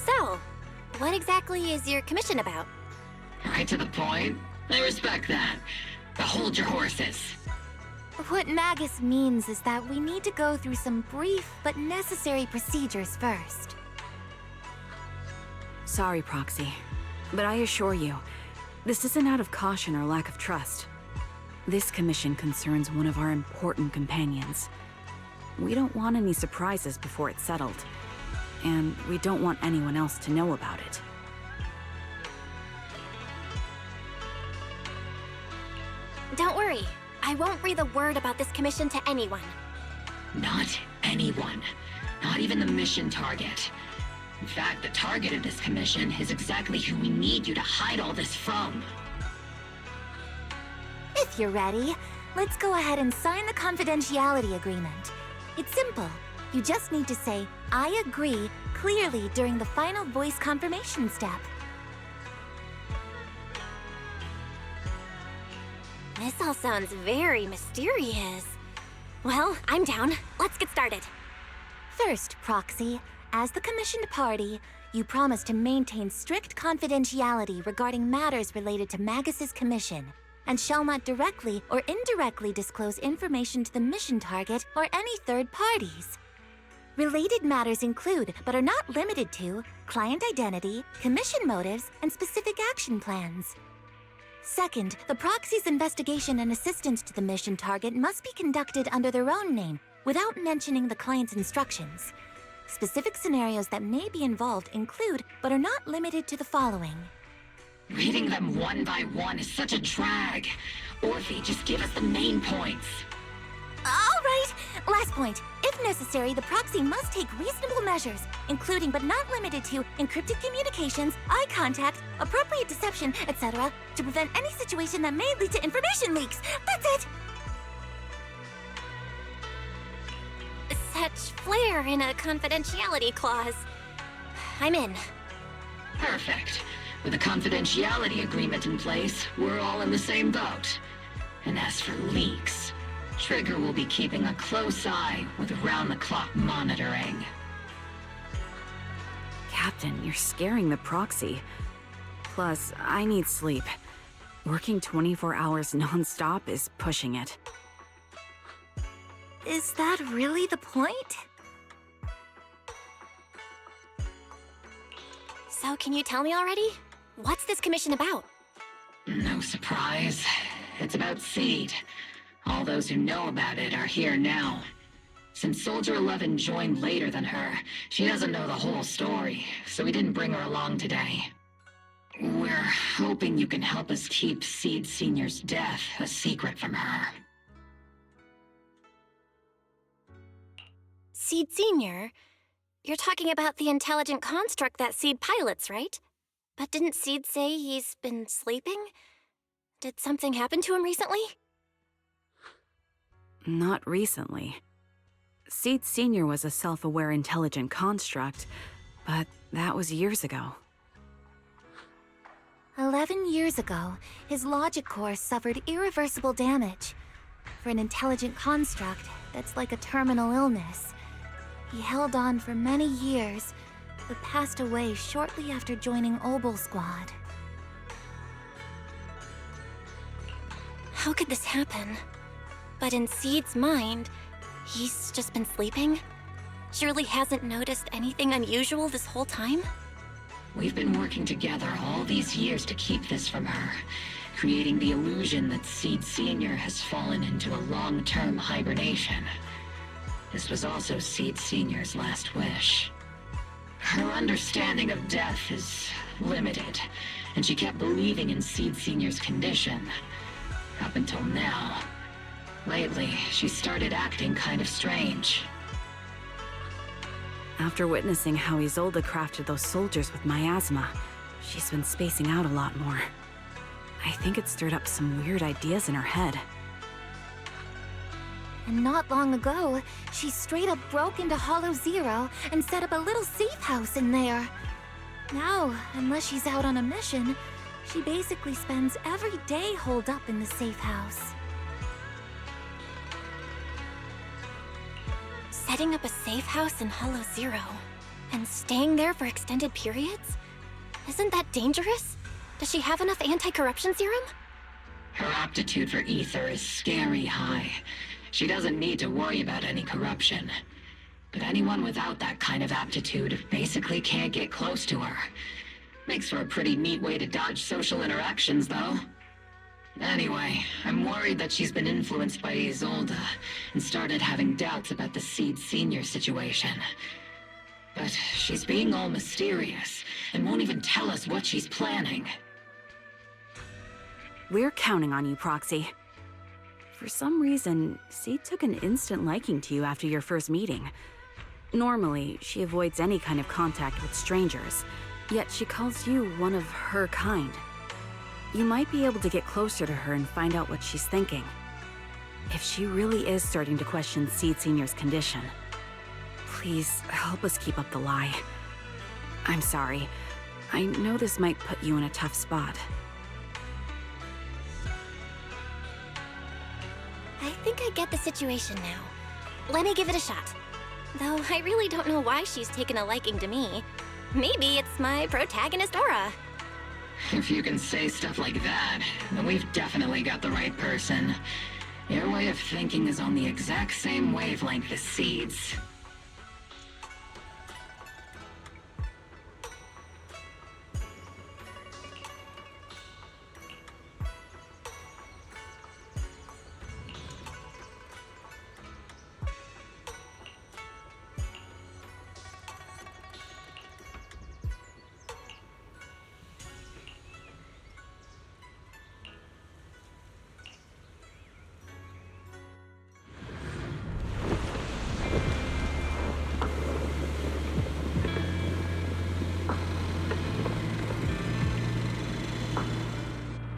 So, what exactly is your commission about? Right to the point. I respect that. But hold your horses. What Magus means is that we need to go through some brief but necessary procedures first. Sorry, Proxy, but I assure you, this isn't out of caution or lack of trust. This commission concerns one of our important companions. We don't want any surprises before it's settled, and we don't want anyone else to know about it. Don't worry, I won't breathe a word about this commission to anyone. Not anyone. Not even the mission target. In fact, the target of this commission is exactly who we need you to hide all this from. If you're ready, let's go ahead and sign the confidentiality agreement. It's simple. You just need to say, "I agree," clearly during the final voice confirmation step. This all sounds very mysterious. Well, I'm down. Let's get started. First, Proxy, as the commissioned party, you promise to maintain strict confidentiality regarding matters related to Magus's commission, and shall not directly or indirectly disclose information to the mission target or any third parties. Related matters include, but are not limited to, client identity, commission motives, and specific action plans. Second, the proxy's investigation and assistance to the mission target must be conducted under their own name, without mentioning the client's instructions. Specific scenarios that may be involved include, but are not limited to, the following. Reading them one by one is such a drag. Orphe, just give us the main points. All right! Last point. If necessary, the proxy must take reasonable measures, including but not limited to encrypted communications, eye contact, appropriate deception, etc., to prevent any situation that may lead to information leaks. That's it! Such flair in a confidentiality clause. I'm in. Perfect. With a confidentiality agreement in place, we're all in the same boat. And as for leaks, Trigger will be keeping a close eye with round-the-clock monitoring. Captain, you're scaring the proxy. Plus, I need sleep. Working 24 hours non-stop is pushing it. Is that really the point? So can you tell me already? What's this commission about? No surprise. It's about Seed. All those who know about it are here now. Since Soldier 11 joined later than her, she doesn't know the whole story, so we didn't bring her along today. We're hoping you can help us keep Seed Senior's death a secret from her. Seed Senior? You're talking about the intelligent construct that Seed pilots, right? But didn't Seed say he's been sleeping? Did something happen to him recently? Not recently. Seed Senior was a self-aware intelligent construct, but that was years ago. 11 years ago, his logic core suffered irreversible damage. For an intelligent construct, that's like a terminal illness. He held on for many years, but passed away shortly after joining Obel Squad. How could this happen? But in Seed's mind, he's just been sleeping? Surely hasn't noticed anything unusual this whole time? We've been working together all these years to keep this from her, creating the illusion that Seed Senior has fallen into a long-term hibernation. This was also Seed Senior's last wish. Her understanding of death is limited, and she kept believing in Seed Senior's condition. Up until now. Lately, she started acting kind of strange. After witnessing how Isolde crafted those soldiers with miasma, she's been spacing out a lot more. I think it stirred up some weird ideas in her head. And not long ago, she straight up broke into Hollow Zero and set up a little safe house in there. Now, unless she's out on a mission, she basically spends every day holed up in the safe house. Setting up a safe house in Hollow Zero and staying there for extended periods? Isn't that dangerous? Does she have enough anti-corruption serum? Her aptitude for ether is scary high. She doesn't need to worry about any corruption. But anyone without that kind of aptitude basically can't get close to her. Makes for a pretty neat way to dodge social interactions, though. Anyway, I'm worried that she's been influenced by Isolde and started having doubts about the Seed Senior situation. But she's being all mysterious and won't even tell us what she's planning. We're counting on you, Proxy. For some reason, Seed took an instant liking to you after your first meeting. Normally, she avoids any kind of contact with strangers, yet she calls you one of her kind. You might be able to get closer to her and find out what she's thinking. If she really is starting to question Seed Senior's condition, please help us keep up the lie. I'm sorry. I know this might put you in a tough spot. I think I get the situation now. Let me give it a shot. Though I really don't know why she's taken a liking to me. Maybe it's my protagonist aura. If you can say stuff like that, then we've definitely got the right person. Your way of thinking is on the exact same wavelength as Seed's.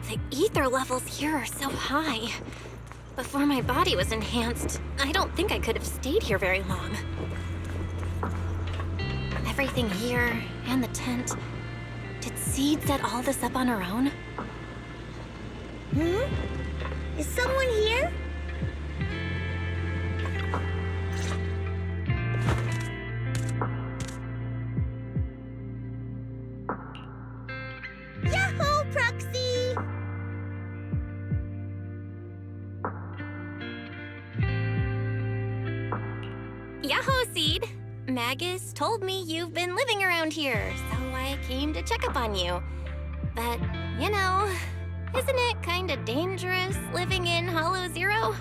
The ether levels here are so high. Before my body was enhanced, I don't think I could have stayed here very long. Everything here, and the tent. Did Seed set all this up on her own? Is someone here? Yahoo, Proxy! Yahoo, Seed! Magus told me you've been living around here, so I came to check up on you. But, you know, isn't it kinda dangerous living in Hollow Zero?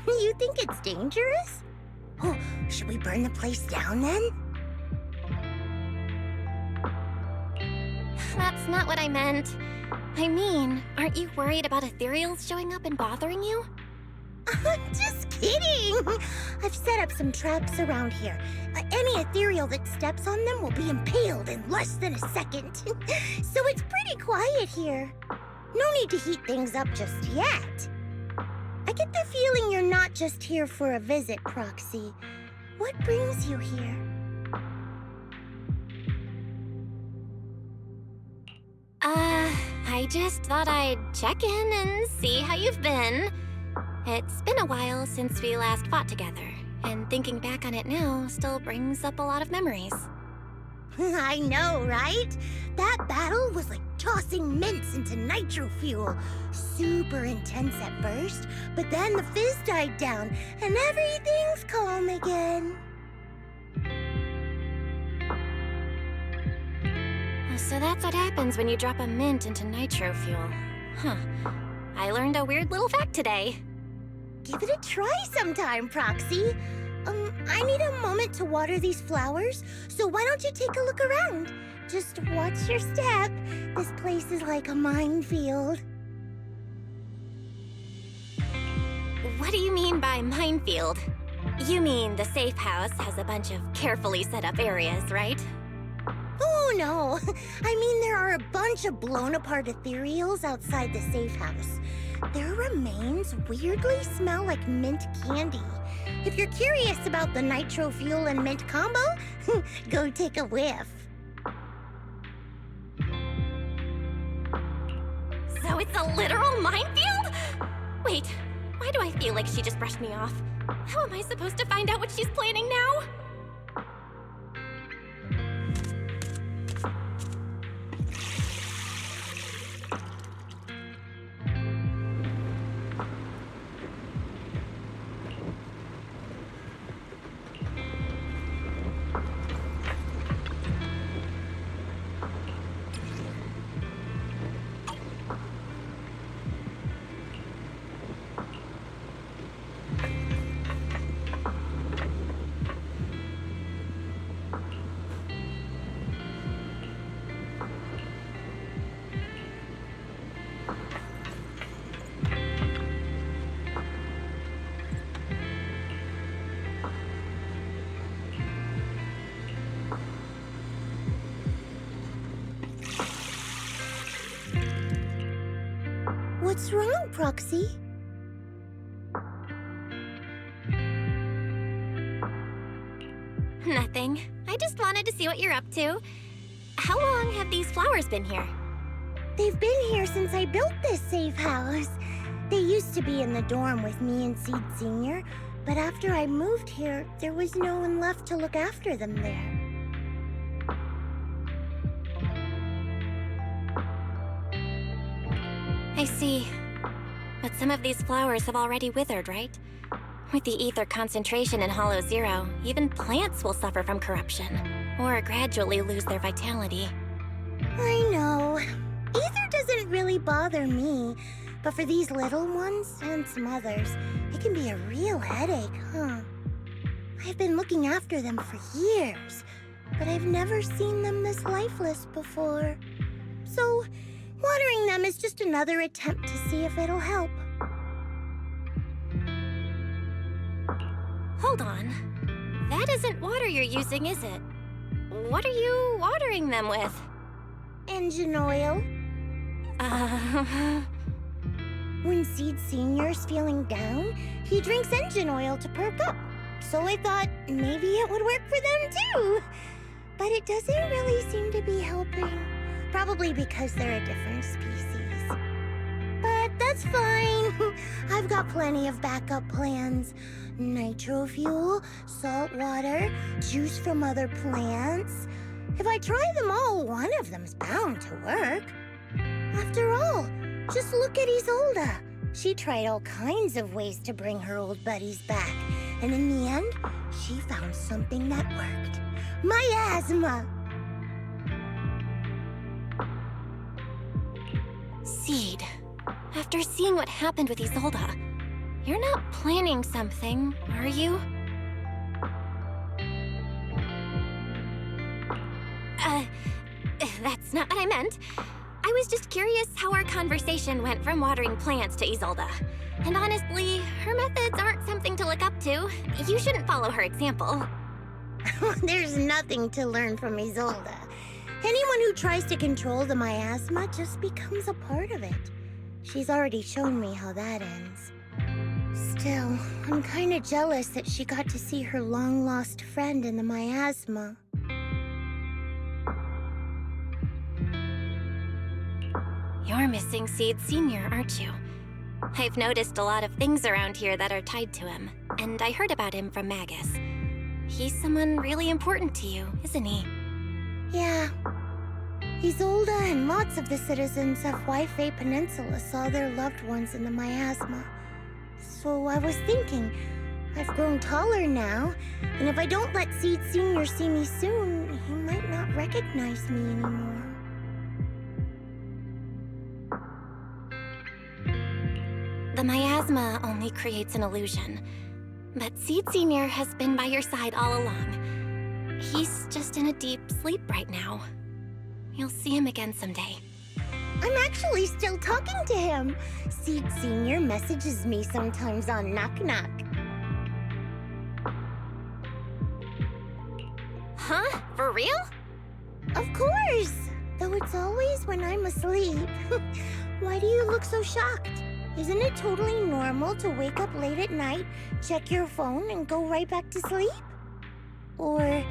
You think it's dangerous? Oh, should we burn the place down then? That's not what I meant. I mean, aren't you worried about ethereals showing up and bothering you? Just kidding! I've set up some traps around here. Any ethereal that steps on them will be impaled in less than a second. So it's pretty quiet here. No need to heat things up just yet. I get the feeling you're not just here for a visit, Proxy. What brings you here? I just thought I'd check in and see how you've been. It's been a while since we last fought together, and thinking back on it now still brings up a lot of memories. I know, right? That battle was like tossing mints into nitro fuel. Super intense at first, but then the fizz died down, and everything's calm again. So that's what happens when you drop a mint into nitro fuel. Huh. I learned a weird little fact today. Give it a try sometime, Proxy. I need a moment to water these flowers, so why don't you take a look around? Just watch your step. This place is like a minefield. What do you mean by minefield? You mean the safe house has a bunch of carefully set up areas, right? Oh, no. I mean, there are a bunch of blown-apart ethereals outside the safe house. Their remains weirdly smell like mint candy. If you're curious about the nitro fuel and mint combo, go take a whiff. So it's a literal minefield? Wait, why do I feel like she just brushed me off? How am I supposed to find out what she's planning now? What's wrong, Proxy? Nothing. I just wanted to see what you're up to. How long have these flowers been here? They've been here since I built this safe house. They used to be in the dorm with me and Seed Sr., but after I moved here, there was no one left to look after them there. I see. But some of these flowers have already withered, right? With the ether concentration in Hollow Zero, even plants will suffer from corruption, or gradually lose their vitality. I know. Ether doesn't really bother me, but for these little ones and some others, it can be a real headache, huh? I've been looking after them for years, but I've never seen them this lifeless before. So, watering them is just another attempt to see if it'll help. Hold on. That isn't water you're using, is it? What are you watering them with? Engine oil. When Seed Sr.'s feeling down, he drinks engine oil to perk up. So I thought maybe it would work for them too. But it doesn't really seem to be helping. Probably because they're a different species. But that's fine. I've got plenty of backup plans. Nitro fuel, salt water, juice from other plants. If I try them all, one of them's bound to work. After all, just look at Isolda. She tried all kinds of ways to bring her old buddies back. And in the end, she found something that worked. Miasma! Seed. After seeing what happened with Isolda, you're not planning something, are you? That's not what I meant. I was just curious how our conversation went from watering plants to Isolda. And honestly, her methods aren't something to look up to. You shouldn't follow her example. There's nothing to learn from Isolda. Anyone who tries to control the miasma just becomes a part of it. She's already shown me how that ends. Still, I'm kinda jealous that she got to see her long-lost friend in the miasma. You're missing Seed Sr., aren't you? I've noticed a lot of things around here that are tied to him, and I heard about him from Magus. He's someone really important to you, isn't he? Yeah. Isolda and lots of the citizens of Wi-Fi Peninsula saw their loved ones in the miasma. So I was thinking, I've grown taller now, and if I don't let Seed Sr. see me soon, he might not recognize me anymore. The miasma only creates an illusion, but Seed Sr. has been by your side all along. He's just in a deep sleep right now. You'll see him again someday. I'm actually still talking to him. Seed Senior messages me sometimes on Knock Knock. Huh? For real? Of course! Though it's always when I'm asleep. Why do you look so shocked? Isn't it totally normal to wake up late at night, check your phone, and go right back to sleep? Or,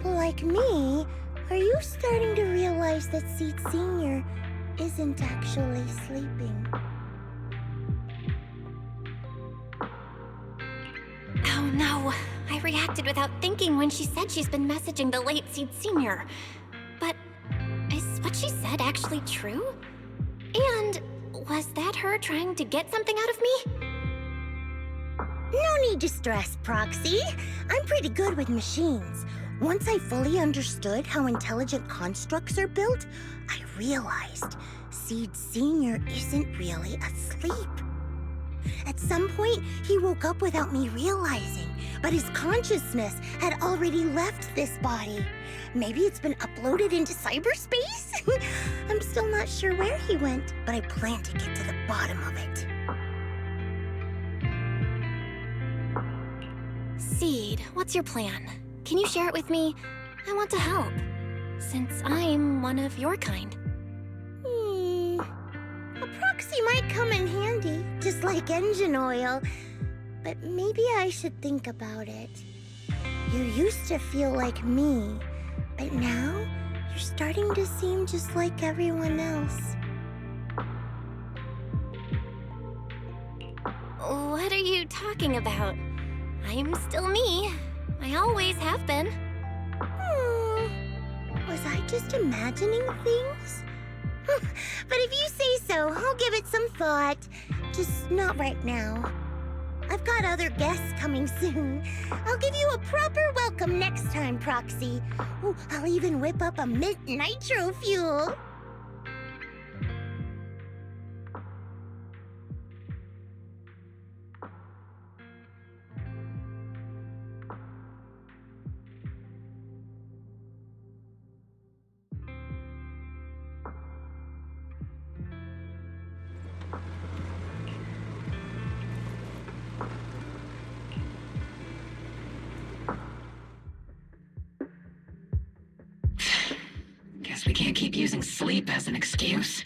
like me, are you starting to realize that Seed Senior isn't actually sleeping? Oh no, I reacted without thinking when she said she's been messaging the late Seed Senior. But is what she said actually true? And was that her trying to get something out of me? No need to stress, Proxy. I'm pretty good with machines. Once I fully understood how intelligent constructs are built, I realized Seed Senior isn't really asleep. At some point, he woke up without me realizing, but his consciousness had already left this body. Maybe it's been uploaded into cyberspace? I'm still not sure where he went, but I plan to get to the bottom of it. Seed, what's your plan? Can you share it with me? I want to help, since I'm one of your kind. A proxy might come in handy, just like engine oil. But maybe I should think about it. You used to feel like me, but now you're starting to seem just like everyone else. What are you talking about? I'm still me. I always have been. Was I just imagining things? But if you say so, I'll give it some thought. Just not right now. I've got other guests coming soon. I'll give you a proper welcome next time, Proxy. Ooh, I'll even whip up a mint nitro fuel. Guess we can't keep using sleep as an excuse.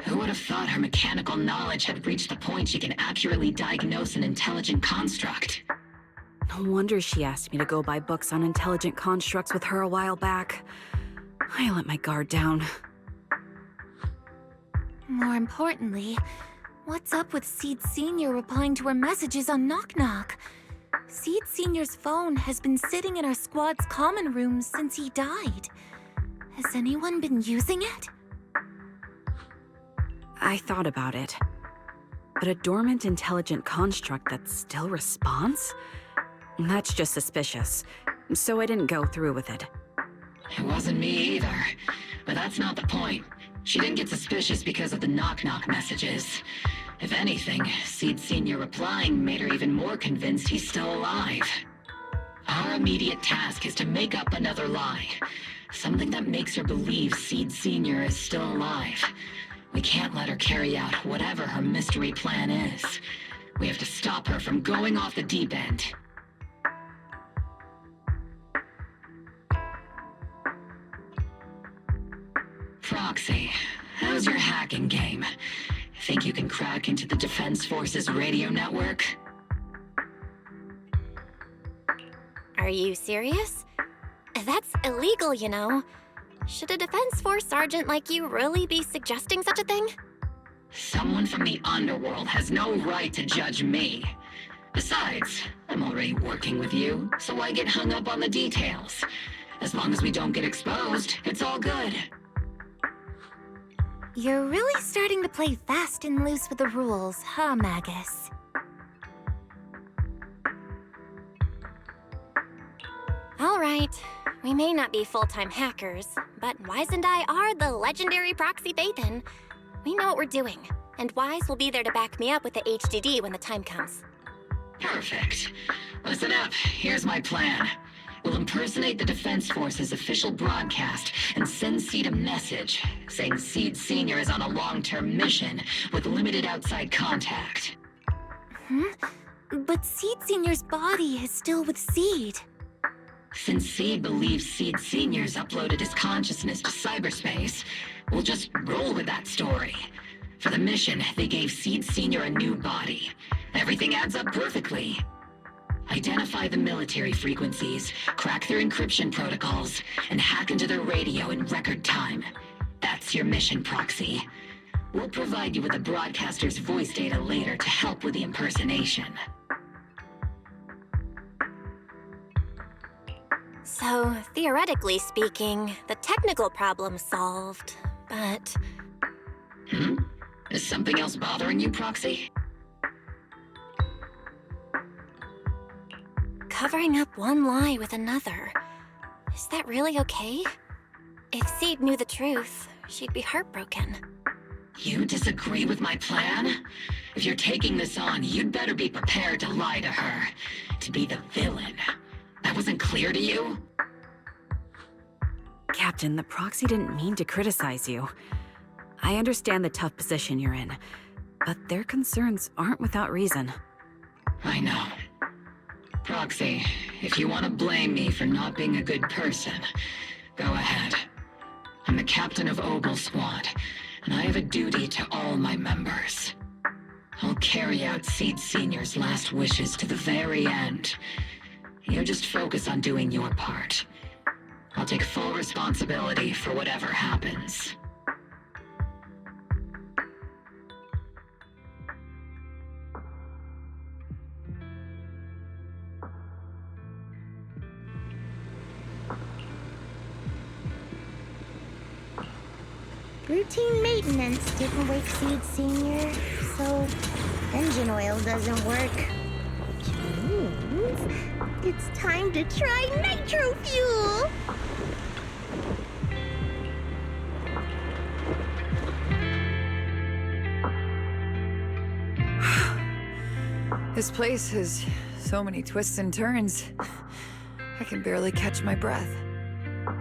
Who would have thought her mechanical knowledge had reached the point she can accurately diagnose an intelligent construct? No wonder she asked me to go buy books on intelligent constructs with her a while back. I let my guard down. More importantly, what's up with Seed Senior replying to her messages on Knock Knock? Seed Senior's phone has been sitting in our squad's common room since he died. Has anyone been using it? I thought about it. But a dormant intelligent construct that still responds? That's just suspicious. So I didn't go through with it. It wasn't me either. But that's not the point. She didn't get suspicious because of the knock-knock messages. If anything, Seed Senior replying made her even more convinced he's still alive. Our immediate task is to make up another lie. Something that makes her believe Seed Senior is still alive. We can't let her carry out whatever her mystery plan is. We have to stop her from going off the deep end. Proxy, how's your hacking game? Think you can crack into the Defense Force's radio network? Are you serious? That's illegal, you know. Should a Defense Force sergeant like you really be suggesting such a thing? Someone from the underworld has no right to judge me. Besides, I'm already working with you, so why get hung up on the details? As long as we don't get exposed, it's all good. You're really starting to play fast and loose with the rules, huh, Magus? All right. We may not be full-time hackers, but Wise and I are the legendary Proxy Phaethon. We know what we're doing, and Wise will be there to back me up with the HDD when the time comes. Perfect. Listen up, here's my plan. We'll impersonate the Defense Force's official broadcast and send Seed a message saying Seed Senior is on a long-term mission with limited outside contact. But Seed Senior's body is still with Seed. Since Seed believes Seed Senior's uploaded his consciousness to cyberspace, we'll just roll with that story. For the mission, they gave Seed Senior a new body. Everything adds up perfectly. Identify the military frequencies, crack their encryption protocols, and hack into their radio in record time. That's your mission, Proxy. We'll provide you with the broadcaster's voice data later to help with the impersonation. So, theoretically speaking, the technical problem's solved, but... Is something else bothering you, Proxy? Covering up one lie with another. Is that really okay? If Seed knew the truth, she'd be heartbroken. You disagree with my plan? If you're taking this on, you'd better be prepared to lie to her. To be the villain. That wasn't clear to you? Captain, the Proxy didn't mean to criticize you. I understand the tough position you're in, but their concerns aren't without reason. I know. Proxy, if you want to blame me for not being a good person, go ahead. I'm the captain of Ogle Squad, and I have a duty to all my members. I'll carry out Seed Senior's last wishes to the very end. You just focus on doing your part. I'll take full responsibility for whatever happens. Routine maintenance didn't wake Seed Senior, so engine oil doesn't work. Which means it's time to try nitro fuel! This place has so many twists and turns. I can barely catch my breath.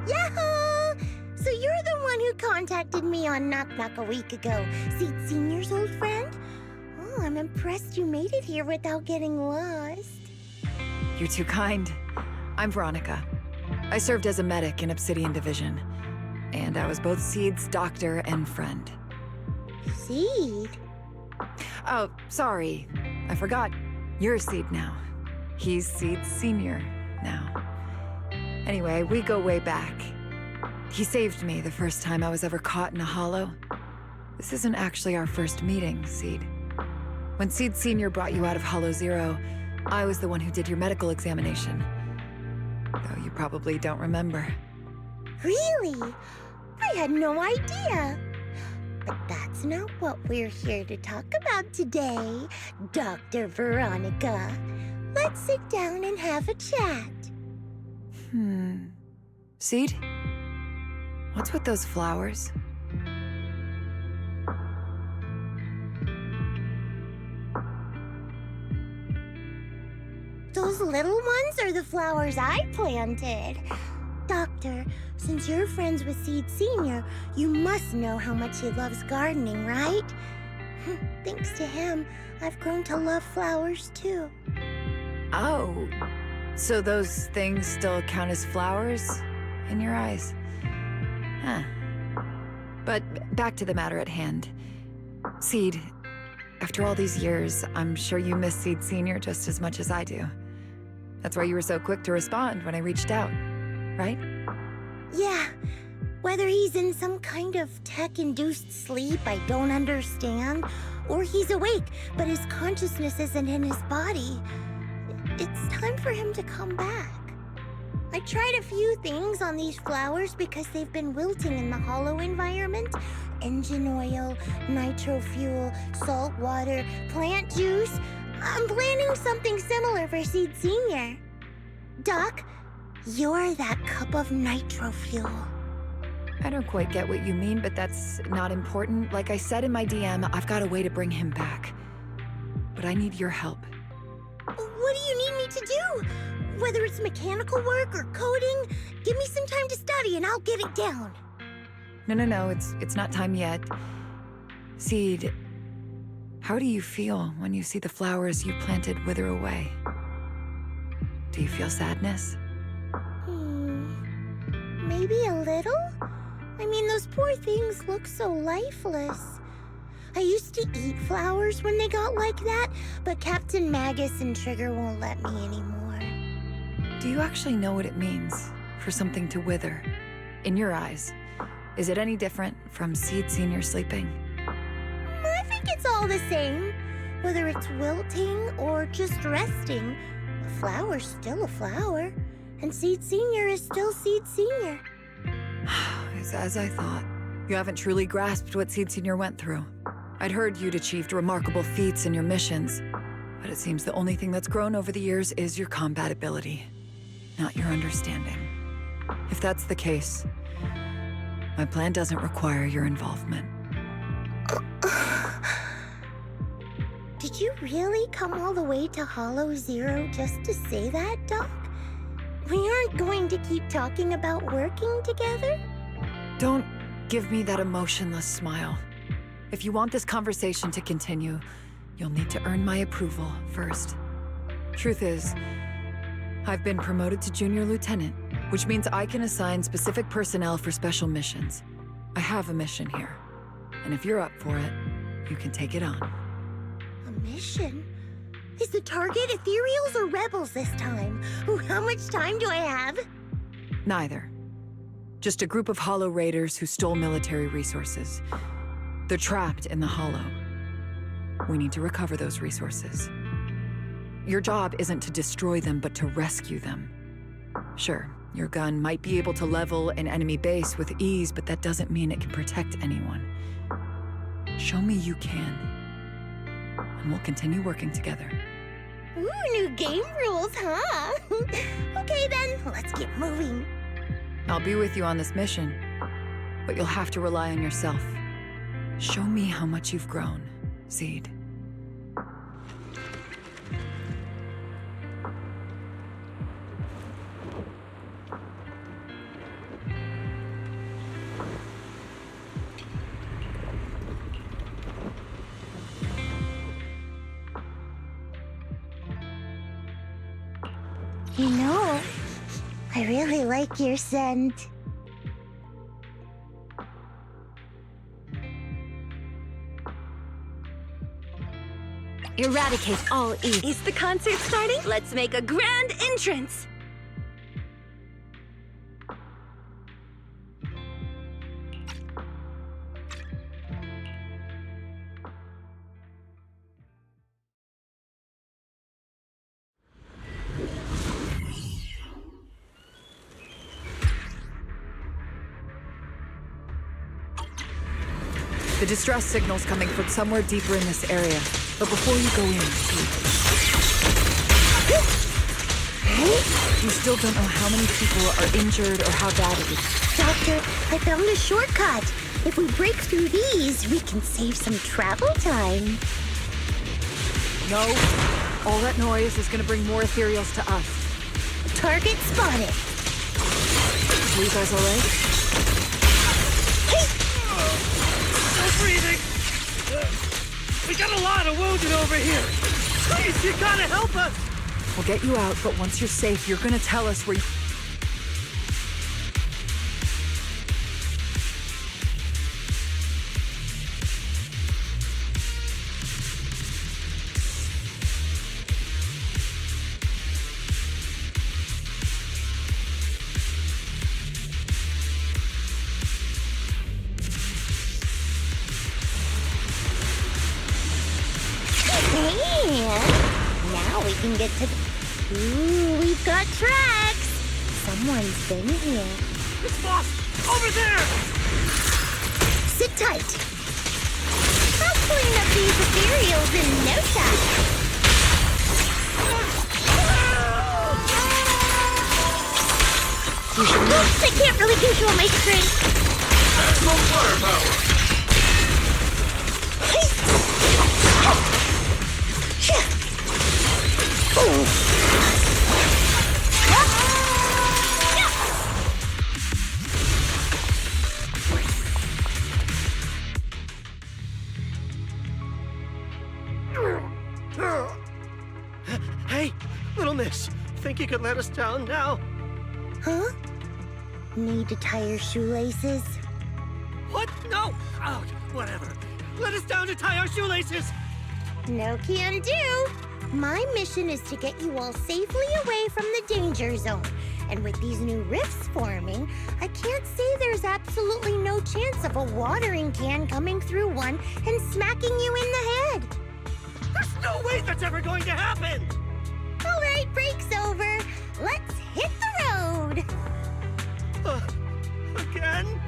Yahoo! So you're the one who contacted me on Knock Knock a week ago, Seed Senior's old friend? Oh, I'm impressed you made it here without getting lost. You're too kind. I'm Veronica. I served as a medic in Obsidian Division, and I was both Seed's doctor and friend. Seed? Oh, sorry. I forgot. You're Seed now. He's Seed Senior now. Anyway, we go way back. He saved me the first time I was ever caught in a hollow. This isn't actually our first meeting, Seed. When Seed Senior brought you out of Hollow Zero, I was the one who did your medical examination. Though you probably don't remember. Really? I had no idea. But that's not what we're here to talk about today, Dr. Veronica. Let's sit down and have a chat. Seed? What's with those flowers? Those little ones are the flowers I planted. Doctor, since you're friends with Seed Senior, you must know how much he loves gardening, right? Thanks to him, I've grown to love flowers too. Oh, so those things still count as flowers in your eyes? Huh. But back to the matter at hand. Seed, after all these years, I'm sure you miss Seed Senior just as much as I do. That's why you were so quick to respond when I reached out, right? Yeah. Whether he's in some kind of tech-induced sleep I don't understand, or he's awake, but his consciousness isn't in his body, it's time for him to come back. I tried a few things on these flowers because they've been wilting in the hollow environment. Engine oil, nitro fuel, salt water, plant juice. I'm planning something similar for Seed Senior. Doc, you're that cup of nitro fuel. I don't quite get what you mean, but that's not important. Like I said in my DM, I've got a way to bring him back. But I need your help. What do you need me to do? Whether it's mechanical work or coding, give me some time to study and I'll get it down. No, it's not time yet. Seed, how do you feel when you see the flowers you planted wither away? Do you feel sadness? Maybe a little? I mean, those poor things look so lifeless. I used to eat flowers when they got like that, but Captain Magus and Trigger won't let me anymore. Do you actually know what it means for something to wither? In your eyes, is it any different from Seed Senior sleeping? I think it's all the same. Whether it's wilting or just resting, a flower's still a flower, and Seed Senior is still Seed Senior. It's as I thought. You haven't truly grasped what Seed Senior went through. I'd heard you'd achieved remarkable feats in your missions, but it seems the only thing that's grown over the years is your combat ability, not your understanding. If that's the case, my plan doesn't require your involvement. Did you really come all the way to Hollow Zero just to say that, Doc? We aren't going to keep talking about working together? Don't give me that emotionless smile. If you want this conversation to continue, you'll need to earn my approval first. Truth is, I've been promoted to Junior Lieutenant, which means I can assign specific personnel for special missions. I have a mission here, and if you're up for it, you can take it on. A mission? Is the target Ethereals or Rebels this time? Ooh, how much time do I have? Neither. Just a group of Hollow Raiders who stole military resources. They're trapped in the Hollow. We need to recover those resources. Your job isn't to destroy them, but to rescue them. Sure, your gun might be able to level an enemy base with ease, but that doesn't mean it can protect anyone. Show me you can, and we'll continue working together. Ooh, new game rules, huh? Okay then, let's get moving. I'll be with you on this mission, but you'll have to rely on yourself. Show me how much you've grown, Seed. You know, I really like your scent. Eradicate all evil. Is the concert starting? Let's make a grand entrance! The distress signal's coming from somewhere deeper in this area. But before you go in, you still don't know how many people are injured or how bad it is. Doctor, I found a shortcut. If we break through these, we can save some travel time. No. All that noise is gonna bring more ethereals to us. Target spotted. Are you guys alright? Still breathing. We got a lot of wounded over here. Please, you gotta help us. We'll get you out, but once you're safe, you're gonna tell us where you... Now we can get to the... Ooh, we've got tracks! Someone's been here. It's boss! Over there! Sit tight! I'll clean up these ethereals in no time! Oops, I can't really control my strength! Maximum firepower! Hey, little miss. Think you could let us down now? Huh? Need to tie your shoelaces? What? No! Oh, whatever. Let us down to tie our shoelaces! No can do. My mission is to get you all safely away from the danger zone. And with these new rifts forming, I can't say there's absolutely no chance of a watering can coming through one and smacking you in the head. There's no way that's ever going to happen! All right, break's over. Let's hit the road. Again?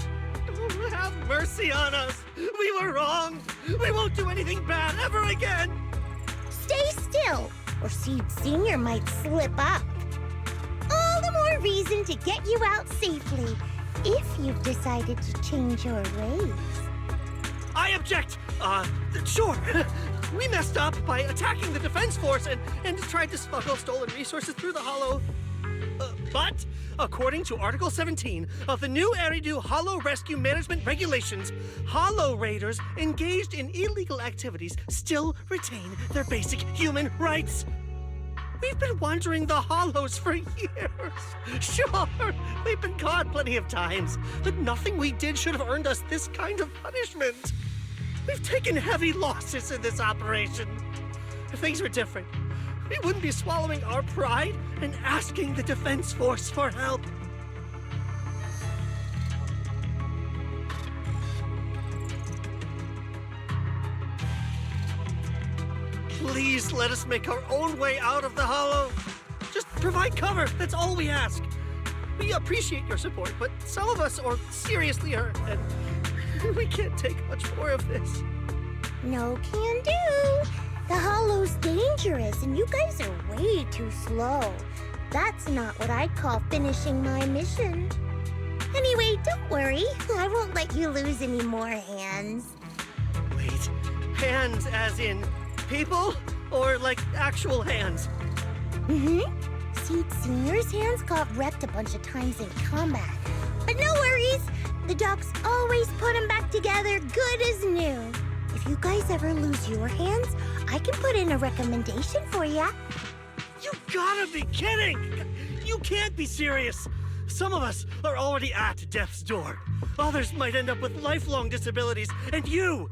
Oh, have mercy on us. We were wrong. We won't do anything bad ever again. Stay still, or Seed Senior might slip up. All the more reason to get you out safely, if you've decided to change your ways. I object. Sure. We messed up by attacking the defense force and tried to smuggle stolen resources through the Hollow. But, according to Article 17 of the new Eridu Hollow Rescue Management Regulations, Hollow Raiders engaged in illegal activities still retain their basic human rights. We've been wandering the Hollows for years. Sure, we've been caught plenty of times, but nothing we did should have earned us this kind of punishment. We've taken heavy losses in this operation. If things were different, we wouldn't be swallowing our pride and asking the Defense Force for help. Please let us make our own way out of the Hollow. Just provide cover, that's all we ask. We appreciate your support, but some of us are seriously hurt, and we can't take much more of this. No can do. The Hollow's dangerous, and you guys are way too slow. That's not what I'd call finishing my mission. Anyway, don't worry. I won't let you lose any more hands. Wait, hands as in people? Or like actual hands? Mm-hmm. Seed Senior's hands got wrecked a bunch of times in combat. But no worries. The docs always put them back together good as new. If you guys ever lose your hands, I can put in a recommendation for ya. You gotta be kidding! You can't be serious! Some of us are already at death's door. Others might end up with lifelong disabilities, and you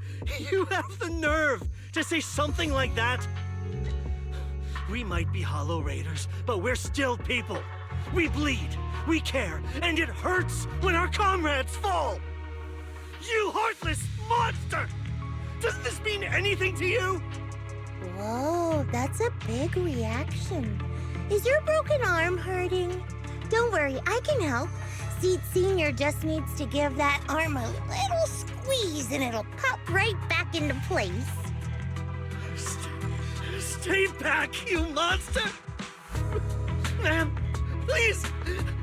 have the nerve to say something like that? We might be Hollow Raiders, but we're still people. We bleed, we care, and it hurts when our comrades fall! You heartless monster! Does this mean anything to you? Whoa, that's a big reaction. Is your broken arm hurting? Don't worry, I can help. Seed Senior just needs to give that arm a little squeeze and it'll pop right back into place. Stay back, you monster! Ma'am, please,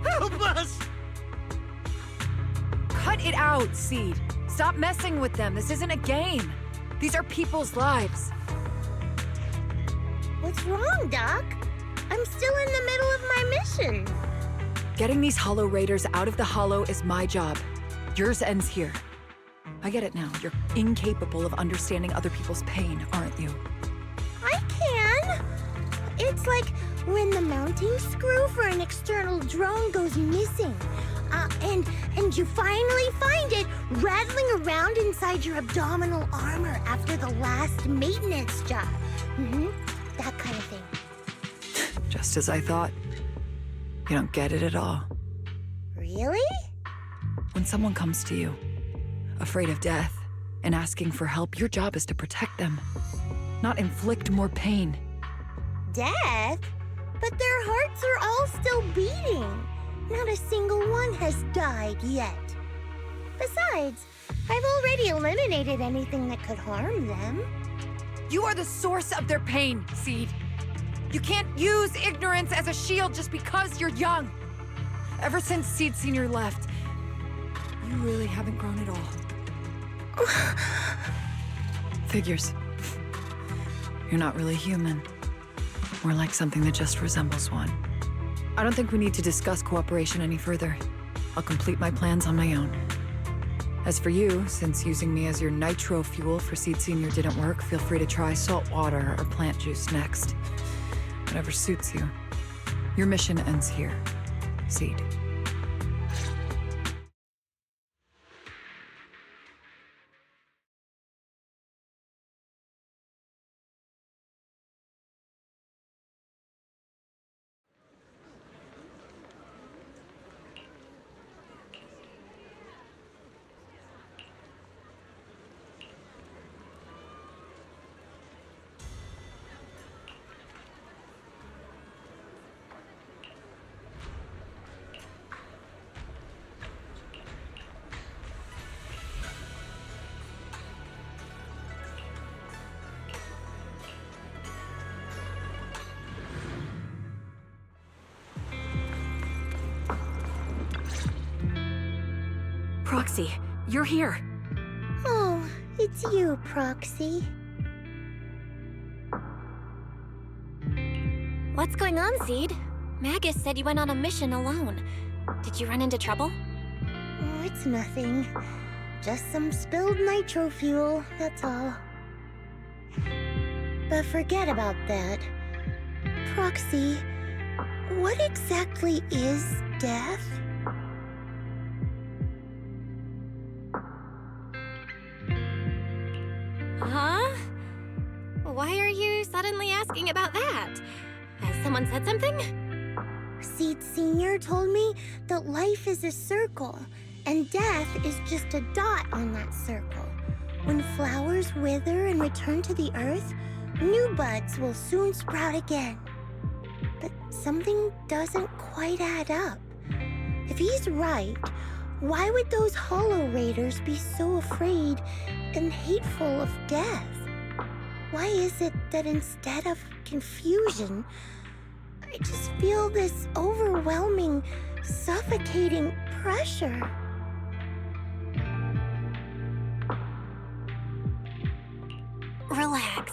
help us! Cut it out, Seed. Stop messing with them. This isn't a game. These are people's lives. What's wrong, Doc? I'm still in the middle of my mission. Getting these Hollow Raiders out of the Hollow is my job. Yours ends here. I get it now. You're incapable of understanding other people's pain, aren't you? I can. It's like when the mounting screw for an external drone goes missing. And you finally find it rattling around inside your abdominal armor after the last maintenance job. Mm-hmm. That kind of thing. Just as I thought. You don't get it at all. Really? When someone comes to you, afraid of death, and asking for help, your job is to protect them, not inflict more pain. Death? But their hearts are all still beating. Not a single one has died yet. Besides, I've already eliminated anything that could harm them. You are the source of their pain, Seed. You can't use ignorance as a shield just because you're young. Ever since Seed Senior left, you really haven't grown at all. Figures. You're not really human. More like something that just resembles one. I don't think we need to discuss cooperation any further. I'll complete my plans on my own. As for you, since using me as your nitro fuel for Seed Senior didn't work, feel free to try salt water or plant juice next. Whatever suits you. Your mission ends here, Seed. Proxy, you're here. Oh, it's you, Proxy. What's going on, Seed? Magus said you went on a mission alone. Did you run into trouble? Oh, it's nothing. Just some spilled nitro fuel, that's all. But forget about that. Proxy, what exactly is death? Huh? Why are you suddenly asking about that? Has someone said something? Seed Senior told me that life is a circle, and death is just a dot on that circle. When flowers wither and return to the earth, new buds will soon sprout again. But something doesn't quite add up. If he's right, why would those Hollow Raiders be so afraid and hateful of death? Why is it that instead of confusion, I just feel this overwhelming, suffocating pressure? Relax.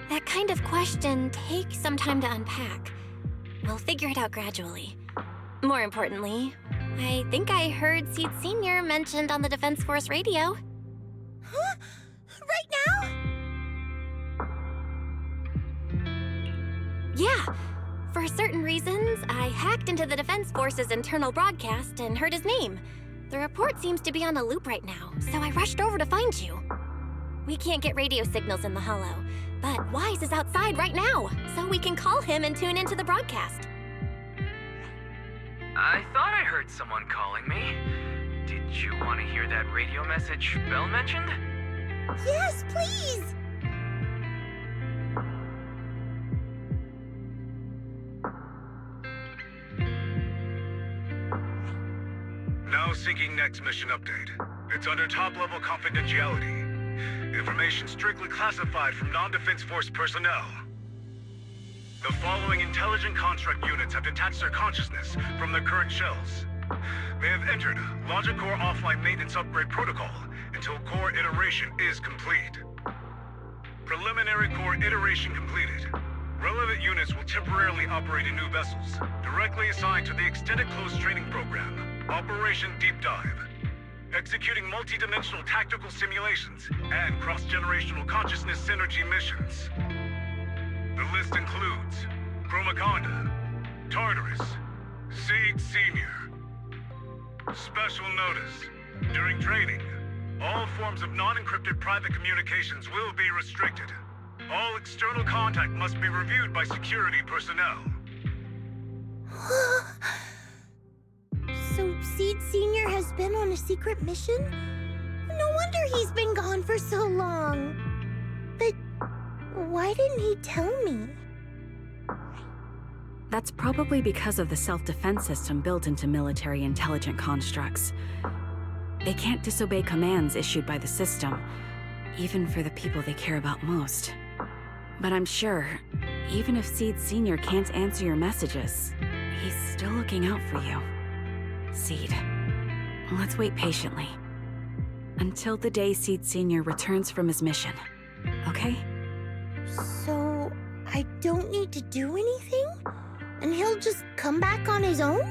That kind of question takes some time to unpack. We'll figure it out gradually. More importantly, I think I heard Seed Senior mentioned on the Defense Force radio. Huh? Right now? Yeah. For certain reasons, I hacked into the Defense Force's internal broadcast and heard his name. The report seems to be on a loop right now, so I rushed over to find you. We can't get radio signals in the Hollow, but Wise is outside right now, so we can call him and tune into the broadcast. I thought I heard someone calling me. Did you want to hear that radio message Belle mentioned? Yes, please! Now seeking next mission update. It's under top-level confidentiality. Information strictly classified from non-Defense Force personnel. The following intelligent construct units have detached their consciousness from their current shells. They have entered Logic Core offline maintenance upgrade protocol until core iteration is complete. Preliminary core iteration completed. Relevant units will temporarily operate in new vessels, directly assigned to the Extended Closed Training Program, Operation Deep Dive, executing multi-dimensional tactical simulations and cross-generational consciousness synergy missions. The list includes Chromaconda, Tartarus, Seed Senior. Special notice. During training, all forms of non-encrypted private communications will be restricted. All external contact must be reviewed by security personnel. So Seed Senior has been on a secret mission? No wonder he's been gone for so long. But why didn't he tell me? That's probably because of the self-defense system built into military intelligent constructs. They can't disobey commands issued by the system, even for the people they care about most. But I'm sure, even if Seed Senior can't answer your messages, he's still looking out for you. Seed, let's wait patiently. Until the day Seed Senior returns from his mission, okay? So I don't need to do anything? And he'll just come back on his own?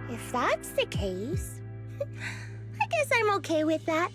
If that's the case, I guess guess I'm okay with that.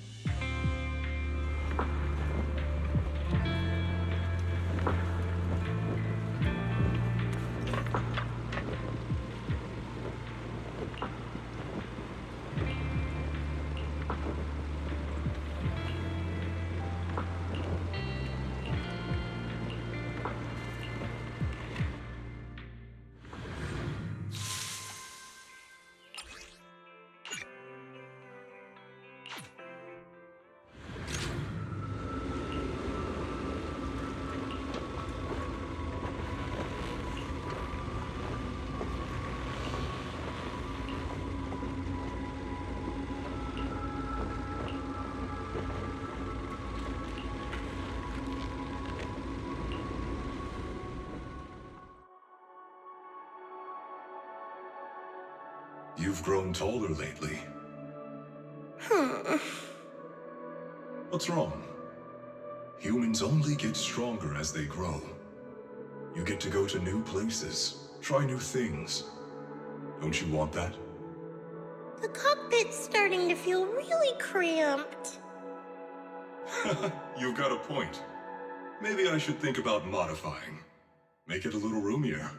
You've grown taller lately. What's wrong? Humans only get stronger as they grow. You get to go to new places, try new things. Don't you want that? The cockpit's starting to feel really cramped. You've got a point. Maybe I should think about modifying. Make it a little roomier.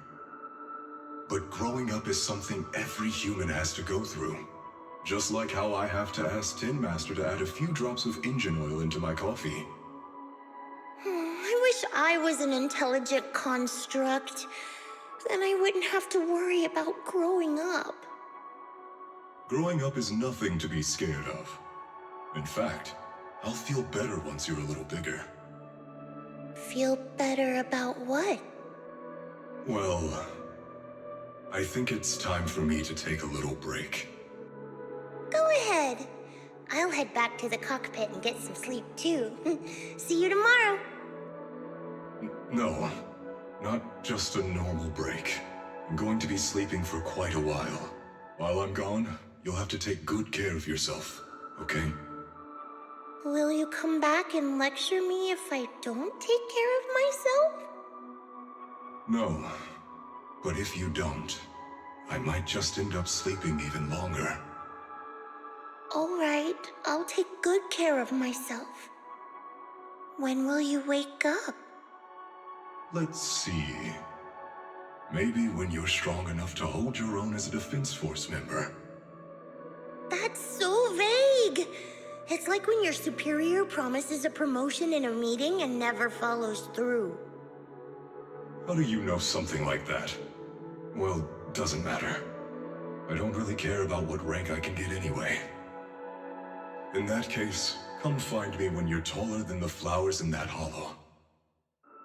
But growing up is something every human has to go through. Just like how I have to ask Tin Master to add a few drops of engine oil into my coffee. I wish I was an intelligent construct. Then I wouldn't have to worry about growing up. Growing up is nothing to be scared of. In fact, I'll feel better once you're a little bigger. Feel better about what? Well, I think it's time for me to take a little break. Go ahead. I'll head back to the cockpit and get some sleep too. See you tomorrow. No, not just a normal break. I'm going to be sleeping for quite a while. While I'm gone, you'll have to take good care of yourself, okay? Will you come back and lecture me if I don't take care of myself? No, but if you don't, I might just end up sleeping even longer. All right, I'll take good care of myself. When will you wake up? Let's see. Maybe when you're strong enough to hold your own as a Defense Force member. That's so vague! It's like when your superior promises a promotion in a meeting and never follows through. How do you know something like that? Well, doesn't matter. I don't really care about what rank I can get anyway. In that case, come find me when you're taller than the flowers in that hollow.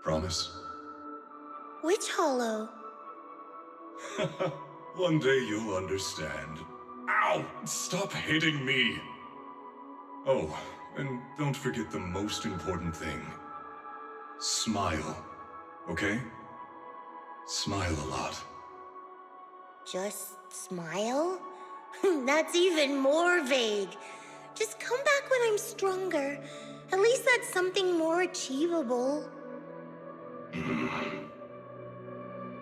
Promise? Which hollow? One day you'll understand. Ow! Stop hitting me! Oh, and don't forget the most important thing. Smile, okay? Smile a lot. Just smile? That's even more vague. Just come back when I'm stronger. At least that's something more achievable.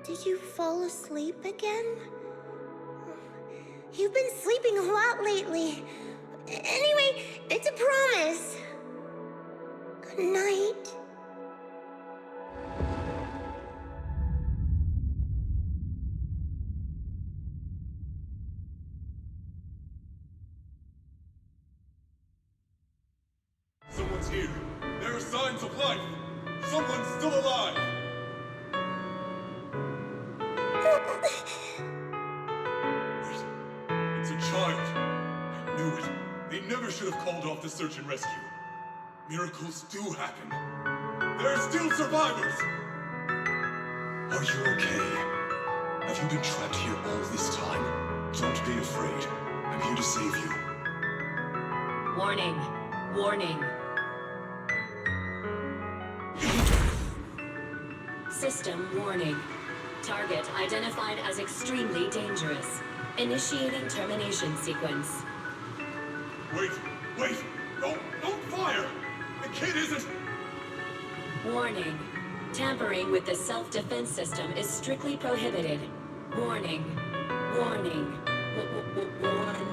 Did you fall asleep again? You've been sleeping a lot lately. Anyway, it's a promise. Good night. Someone's here. There are signs of life. Someone's still alive. Wait, it's a child. I knew it. They never should have called off the search and rescue. Miracles do happen. There are still survivors. Are you okay? Have you been trapped here all this time? Don't be afraid. I'm here to save you. Warning. Warning. System warning. Target identified as extremely dangerous. Initiating termination sequence. Wait! Don't fire! The kid isn't... Warning. Tampering with the self-defense system is strictly prohibited. Warning. Warning. Warning.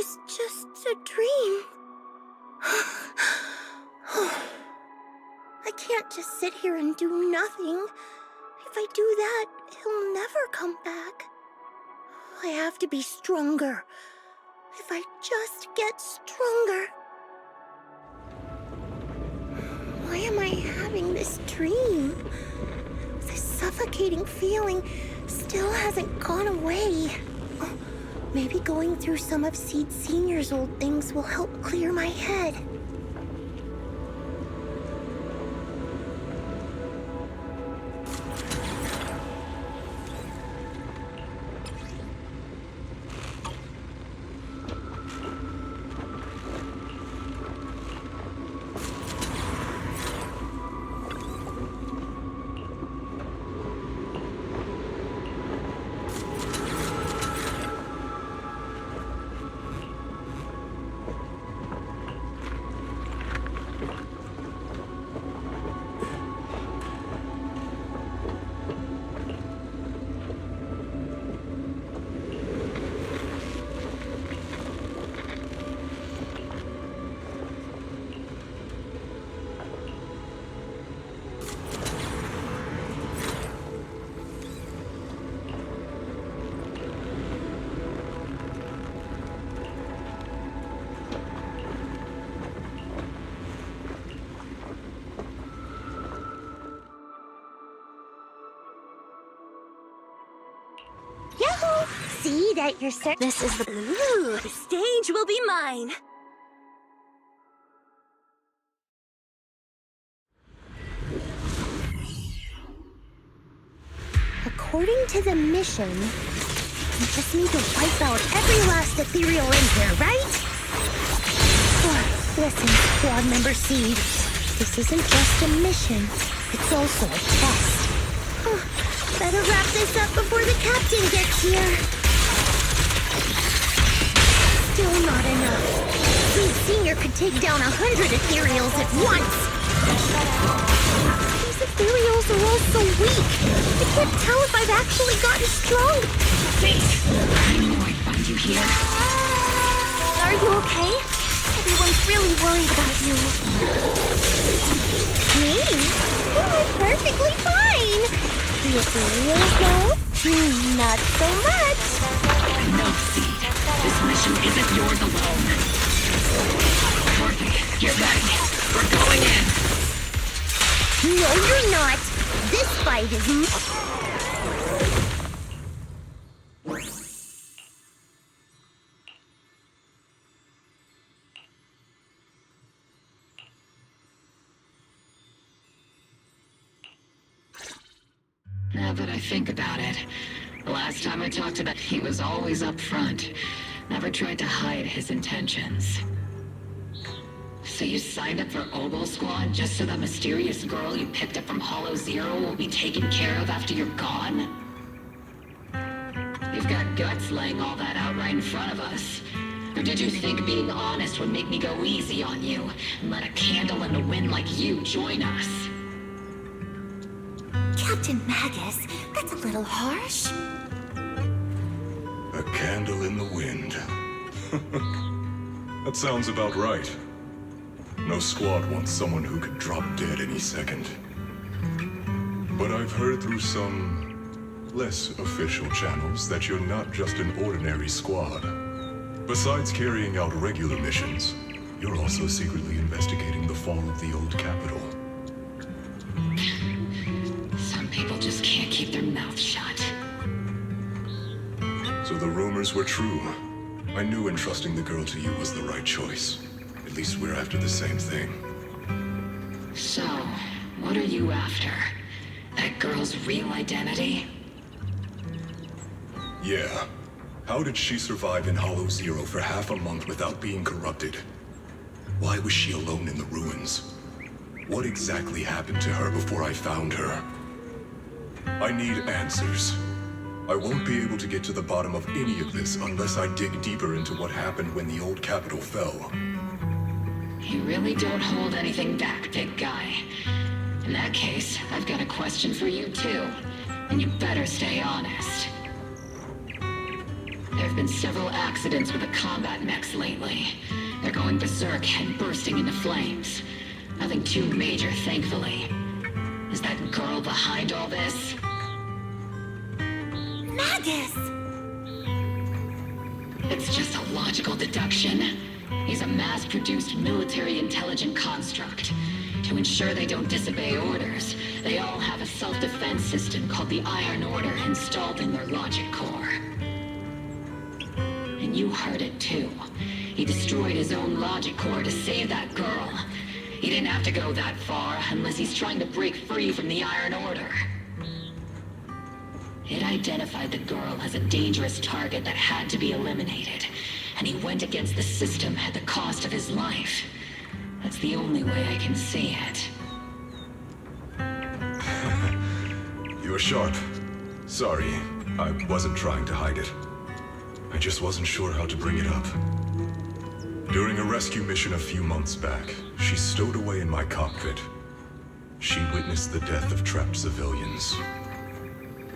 was just a dream. I can't just sit here and do nothing. If I do that, he'll never come back. I have to be stronger. If I just get stronger. Why am I having this dream? This suffocating feeling still hasn't gone away. Maybe going through some of Seed Senior's old things will help clear my head. Yahoo! See that you're This is the... Ooh, the stage will be mine. According to the mission, you just need to wipe out every last ethereal in here, right? Listen, squad member Seed. This isn't just a mission. It's also a test. Better wrap this up before the captain gets here. Still not enough. Seed Senior could take down 100 ethereals at once. These ethereals are all so weak. I can't tell if I've actually gotten strong. Wait, I knew I'd find you here. Are you okay? Everyone's really worried about you. Me? Oh, I'm perfectly fine. The ethereals, though? Not so much. No, Seed. This mission isn't yours alone. Dorothy, get ready. We're going in. No, you're not. This fight is... Now that I think about it, the last time I talked about he was always up front. Never tried to hide his intentions. So you signed up for Oboe Squad just so that mysterious girl you picked up from Hollow Zero will be taken care of after you're gone? You've got guts laying all that out right in front of us. Or did you think being honest would make me go easy on you and let a candle in the wind like you join us? Captain Magus, that's a little harsh. A candle in the wind. That sounds about right. No squad wants someone who could drop dead any second. But I've heard through some less official channels that you're not just an ordinary squad. Besides carrying out regular missions, you're also secretly investigating the fall of the old capital. Some people just can't keep their mouths shut. So the rumors were true. I knew entrusting the girl to you was the right choice. At least we're after the same thing. So, what are you after? That girl's real identity? Yeah. How did she survive in Hollow Zero for half a month without being corrupted? Why was she alone in the ruins? What exactly happened to her before I found her? I need answers. I won't be able to get to the bottom of any of this unless I dig deeper into what happened when the old capital fell. You really don't hold anything back, big guy. In that case, I've got a question for you too. And you better stay honest. There have been several accidents with the combat mechs lately. They're going berserk and bursting into flames. Nothing too major, thankfully. Is that girl behind all this? Magus! It's just a logical deduction. He's a mass-produced military intelligent construct. To ensure they don't disobey orders, they all have a self-defense system called the Iron Order installed in their logic core. And you heard it too. He destroyed his own logic core to save that girl. He didn't have to go that far unless he's trying to break free from the Iron Order. It identified the girl as a dangerous target that had to be eliminated, and he went against the system at the cost of his life. That's the only way I can see it. You were sharp. Sorry, I wasn't trying to hide it. I just wasn't sure how to bring it up. During a rescue mission a few months back, she stowed away in my cockpit. She witnessed the death of trapped civilians.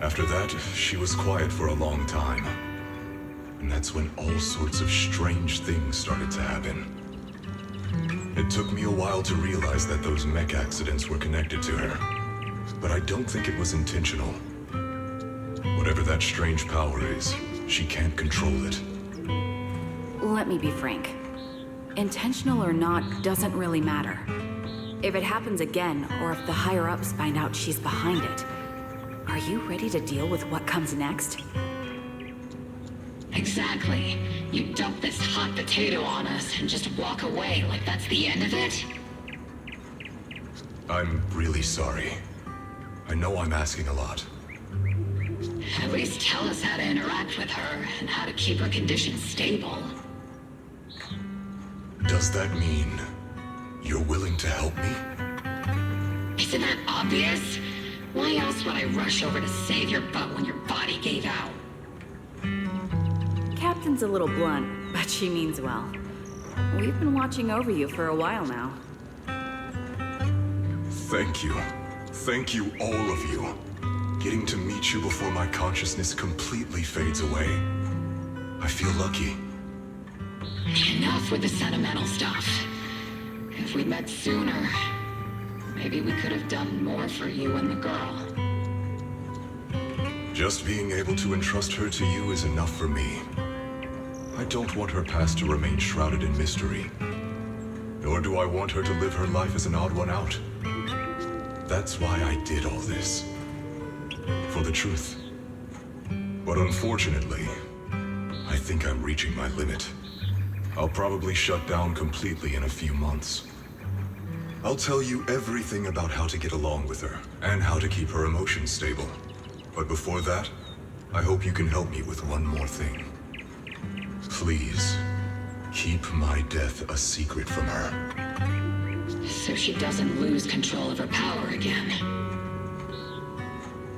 After that, she was quiet for a long time. And that's when all sorts of strange things started to happen. It took me a while to realize that those mech accidents were connected to her. But I don't think it was intentional. Whatever that strange power is, she can't control it. Let me be frank. Intentional or not doesn't really matter. If it happens again, or if the higher-ups find out she's behind it, are you ready to deal with what comes next? Exactly. You dump this hot potato on us and just walk away like that's the end of it? I'm really sorry. I know I'm asking a lot. At least tell us how to interact with her and how to keep her condition stable. Does that mean you're willing to help me? Isn't that obvious? Why else would I rush over to save your butt when your body gave out? Captain's a little blunt, but she means well. We've been watching over you for a while now. Thank you. Thank you, all of you. Getting to meet you before my consciousness completely fades away. I feel lucky. Enough with the sentimental stuff. If we met sooner, maybe we could have done more for you and the girl. Just being able to entrust her to you is enough for me. I don't want her past to remain shrouded in mystery. Nor do I want her to live her life as an odd one out. That's why I did all this. For the truth. But unfortunately, I think I'm reaching my limit. I'll probably shut down completely in a few months. I'll tell you everything about how to get along with her, and how to keep her emotions stable. But before that, I hope you can help me with one more thing. Please, keep my death a secret from her. So she doesn't lose control of her power again.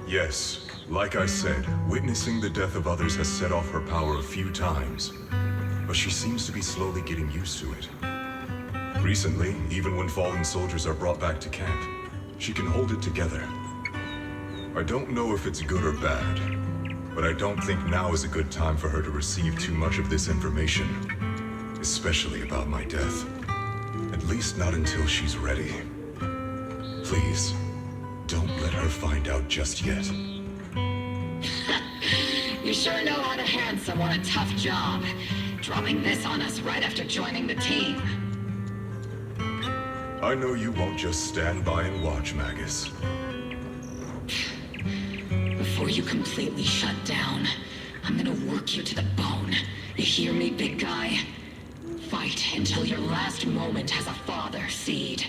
Yes, like I said, witnessing the death of others has set off her power a few times. But she seems to be slowly getting used to it. Recently, even when fallen soldiers are brought back to camp, she can hold it together. I don't know if it's good or bad, but I don't think now is a good time for her to receive too much of this information, especially about my death. At least not until she's ready. Please, don't let her find out just yet. You sure know how to hand someone a tough job, dropping this on us right after joining the team. I know you won't just stand by and watch, Magus. Before you completely shut down, I'm gonna work you to the bone. You hear me, big guy? Fight until your last moment as a father, Seed.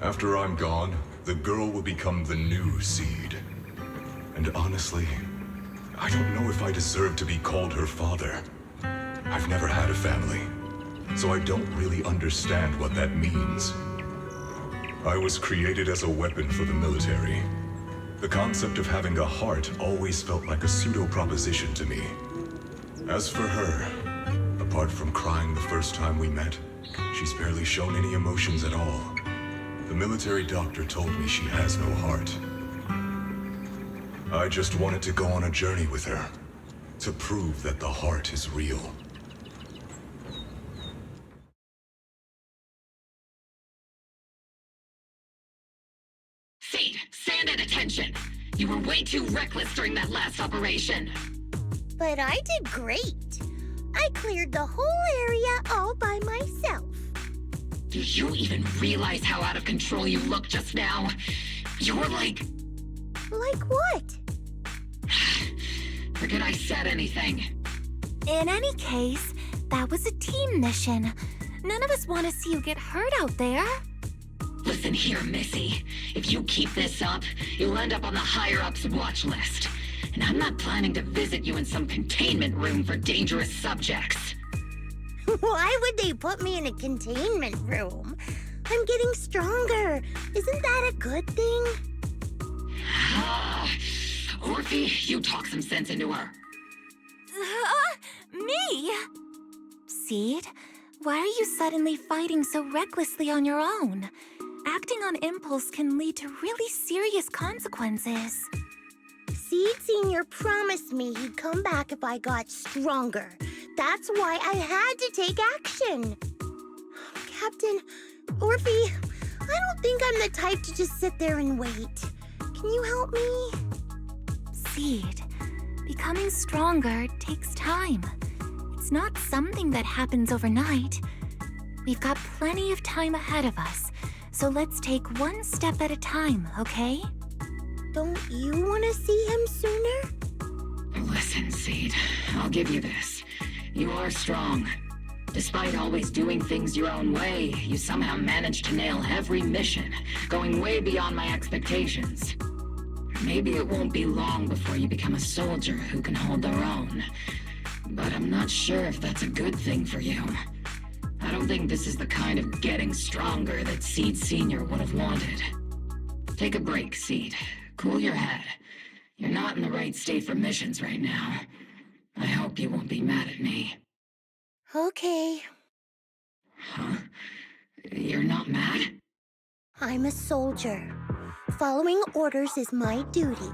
After I'm gone, the girl will become the new Seed. And honestly, I don't know if I deserve to be called her father. I've never had a family, so I don't really understand what that means. I was created as a weapon for the military. The concept of having a heart always felt like a pseudo-proposition to me. As for her, apart from crying the first time we met, she's barely shown any emotions at all. The military doctor told me she has no heart. I just wanted to go on a journey with her, to prove that the heart is real. Seed, stand at attention. You were way too reckless during that last operation. But I did great. I cleared the whole area all by myself. Do you even realize how out of control you looked just now? You were like... Like what? Forget I said anything. In any case, that was a team mission. None of us want to see you get hurt out there. Listen here, Missy. If you keep this up, you'll end up on the higher-ups watch list. And I'm not planning to visit you in some containment room for dangerous subjects. Why would they put me in a containment room? I'm getting stronger. Isn't that a good thing? Orphe, you talk some sense into her. Me? Seed, why are you suddenly fighting so recklessly on your own? Acting on impulse can lead to really serious consequences. Seed Senior promised me he'd come back if I got stronger. That's why I had to take action. Captain, Orphe, I don't think I'm the type to just sit there and wait. Can you help me? Seed, becoming stronger takes time. It's not something that happens overnight. We've got plenty of time ahead of us, so let's take one step at a time, okay? Don't you want to see him sooner? Listen, Seed, I'll give you this. You are strong. Despite always doing things your own way, you somehow managed to nail every mission, going way beyond my expectations. Maybe it won't be long before you become a soldier who can hold their own. But I'm not sure if that's a good thing for you. I don't think this is the kind of getting stronger that Seed Senior would have wanted. Take a break, Seed. Cool your head. You're not in the right state for missions right now. I hope you won't be mad at me. Okay. Huh? You're not mad? I'm a soldier. Following orders is my duty.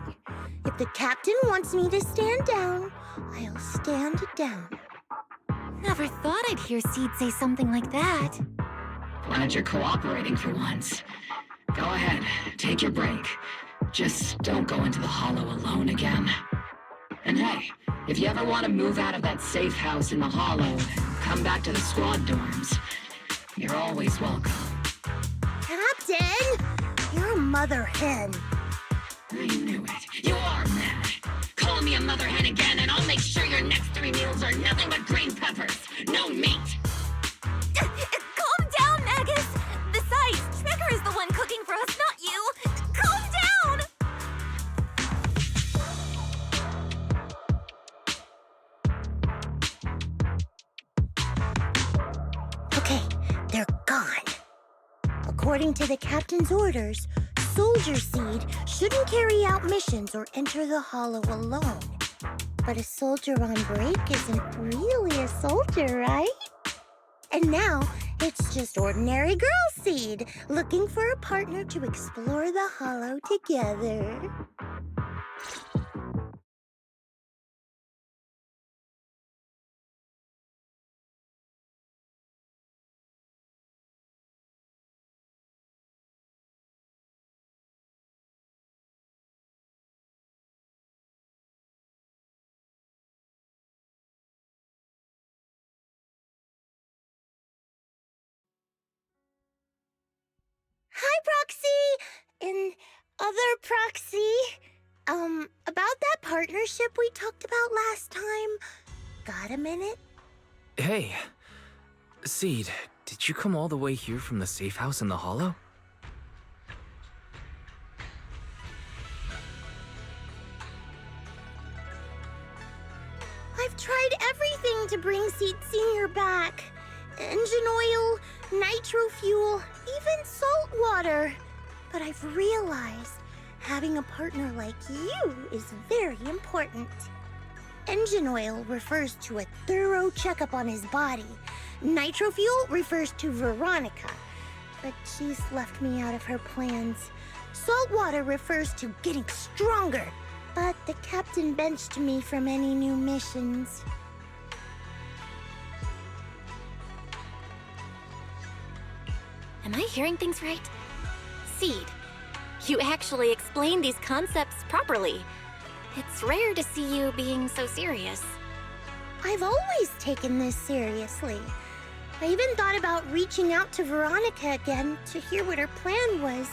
If the captain wants me to stand down, I'll stand down. Never thought I'd hear Seed say something like that. Glad you're cooperating for once. Go ahead, take your break. Just don't go into the hollow alone again. And hey, if you ever want to move out of that safe house in the hollow and come back to the squad dorms, you're always welcome. Captain! You're a mother hen. I knew it. You are mad. Call me a mother hen again and I'll make sure your next 3 meals are nothing but green peppers. No meat. Calm down, Magus! Besides, Trigger is the one cooking for us, not you! Calm down! Okay, they're gone. According to the captain's orders, Soldier Seed shouldn't carry out missions or enter the hollow alone. But a soldier on break isn't really a soldier, right? And now, it's just ordinary girl Seed looking for a partner to explore the hollow together. Hi, Proxy! And other Proxy. About that partnership we talked about last time. Got a minute? Hey, Seed, did you come all the way here from the safe house in the hollow? I've tried everything to bring Seed Senior back. Engine oil, nitro fuel, even salt water. But I've realized having a partner like you is very important. Engine oil refers to a thorough checkup on his body. Nitro fuel refers to Veronica, but she's left me out of her plans. Salt water refers to getting stronger. but the captain benched me from any new missions. Am I hearing things right? Seed, you actually explained these concepts properly. It's rare to see you being so serious. I've always taken this seriously. I even thought about reaching out to Veronica again to hear what her plan was,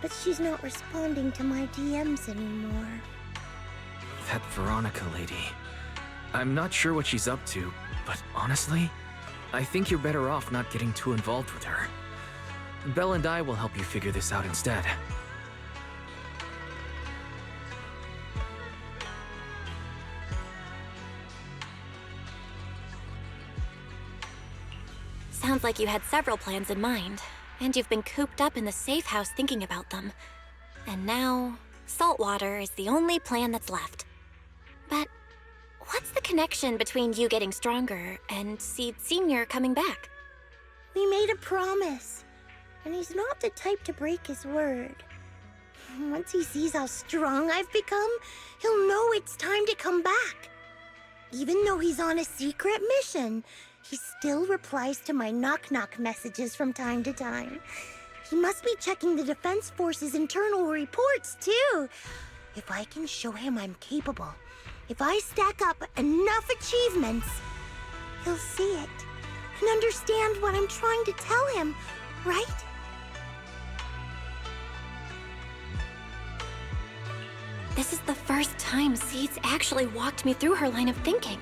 but she's not responding to my DMs anymore. That Veronica lady. I'm not sure what she's up to, but honestly, I think you're better off not getting too involved with her. Belle and I will help you figure this out instead. Sounds like you had several plans in mind, and you've been cooped up in the safe house thinking about them. And now, saltwater is the only plan that's left. But what's the connection between you getting stronger and Seed Sr. coming back? We made a promise, and he's not the type to break his word. Once he sees how strong I've become, he'll know it's time to come back. Even though he's on a secret mission, he still replies to my knock-knock messages from time to time. He must be checking the Defense Force's internal reports, too. If I can show him I'm capable, if I stack up enough achievements, he'll see it and understand what I'm trying to tell him, right? This is the first time Seed's actually walked me through her line of thinking.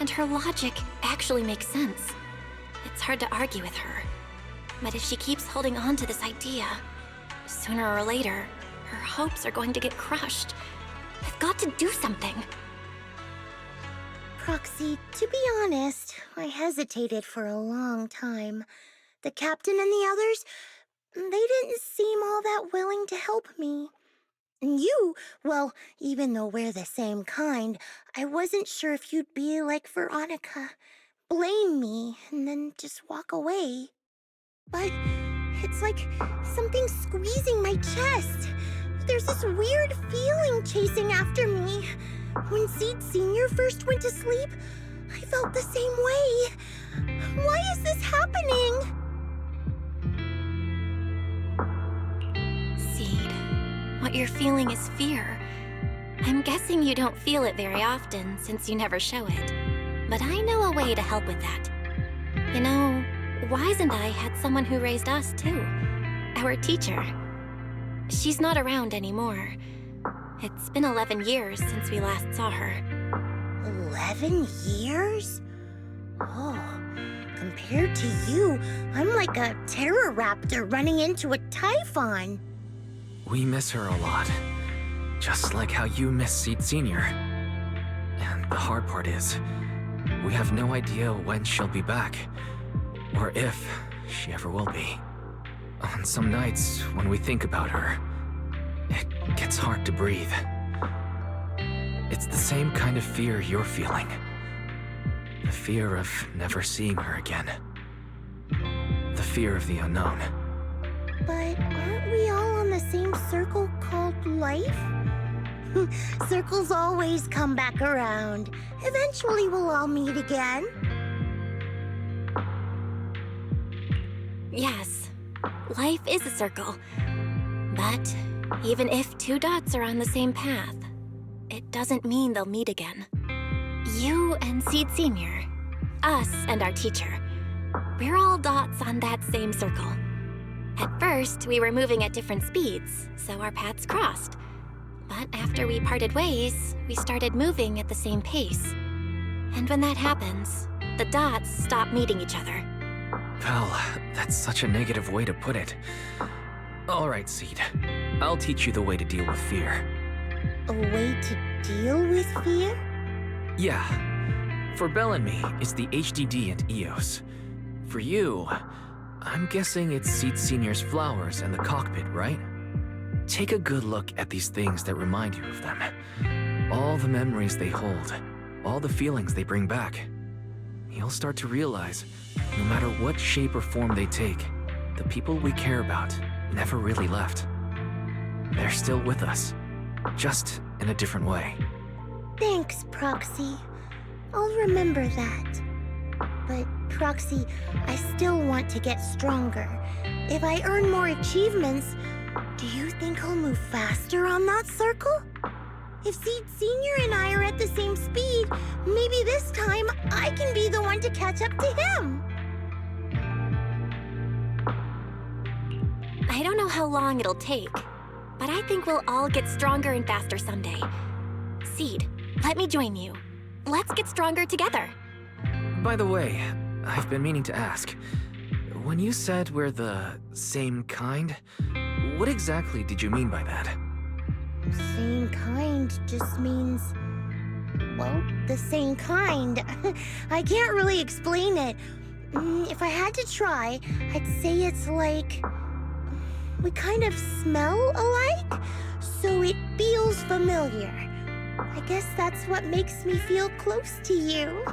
And her logic actually makes sense. It's hard to argue with her. But if she keeps holding on to this idea, sooner or later, her hopes are going to get crushed. I've got to do something. Proxy, to be honest, I hesitated for a long time. The captain and the others, they didn't seem all that willing to help me. And you, well, even though we're the same kind, I wasn't sure if you'd be like Veronica. Blame me, and then just walk away. But it's like something squeezing my chest. There's this weird feeling chasing after me. When Seed Sr. first went to sleep, I felt the same way. Why is this happening? Seed, what you're feeling is fear. I'm guessing you don't feel it very often since you never show it. But I know a way to help with that. You know, Wise and I had someone who raised us too. Our teacher. She's not around anymore. It's been 11 years since we last saw her. 11 years? Oh, compared to you, I'm like a terror raptor running into a typhon. We miss her a lot. Just like how you miss Seed Sr. And the hard part is, we have no idea when she'll be back. Or if she ever will be. On some nights, when we think about her, it gets hard to breathe. It's the same kind of fear you're feeling. The fear of never seeing her again. The fear of the unknown. But aren't we all on the same circle called life? Circles always come back around. Eventually we'll all meet again. Yes, life is a circle. But even if two dots are on the same path, it doesn't mean they'll meet again. You and Seed Sr., us and our teacher, we're all dots on that same circle. At first, we were moving at different speeds, so our paths crossed. But after we parted ways, we started moving at the same pace. And when that happens, the dots stop meeting each other. Well, that's such a negative way to put it. All right, Seed. I'll teach you the way to deal with fear. A way to deal with fear? Yeah. For Belle and me, it's the HDD and EOS. For you, I'm guessing it's Seed Sr.'s flowers and the cockpit, right? Take a good look at these things that remind you of them. All the memories they hold, all the feelings they bring back. You'll start to realize, no matter what shape or form they take, the people we care about never really left. They're still with us, just in a different way. Thanks, Proxy. I'll remember that. But, Proxy, I still want to get stronger. If I earn more achievements, do you think I'll move faster on that circle? If Seed Senior and I are at the same speed, maybe this time I can be the one to catch up to him. I don't know how long it'll take, but I think we'll all get stronger and faster someday. Seed, let me join you. Let's get stronger together. By the way, I've been meaning to ask. When you said we're the same kind, what exactly did you mean by that? Same kind just means, well, the same kind. I can't really explain it. If I had to try, I'd say it's like we kind of smell alike, so it feels familiar. I guess that's what makes me feel close to you.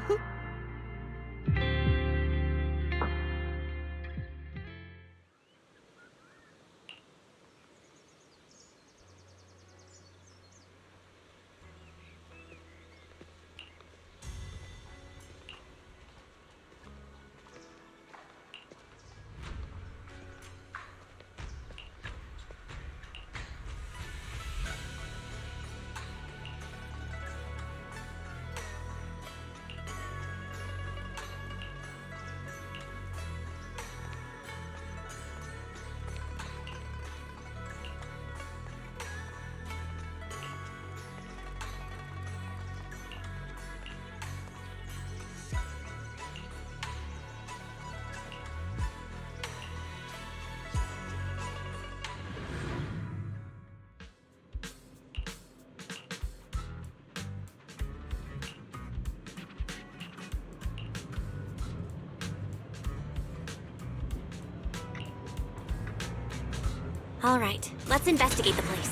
All right, let's investigate the place.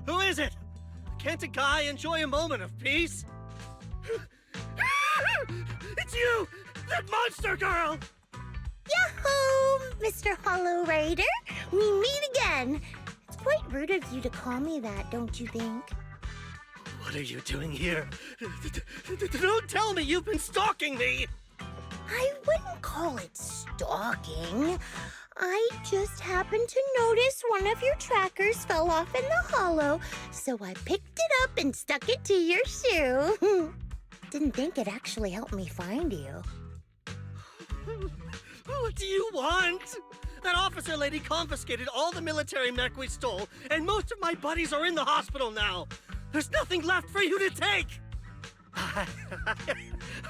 Who is it? Can't a guy enjoy a moment of peace? It's you! That monster girl! Yahoo, Mr. Hollow Rider! We meet again! It's quite rude of you to call me that, don't you think? What are you doing here? Don't tell me you've been stalking me! I wouldn't call it stalking. I just happened to notice one of your trackers fell off in the hollow, so I picked it up and stuck it to your shoe. Didn't think it actually helped me find you. What do you want? That officer lady confiscated all the military mech we stole, and most of my buddies are in the hospital now. There's nothing left for you to take. I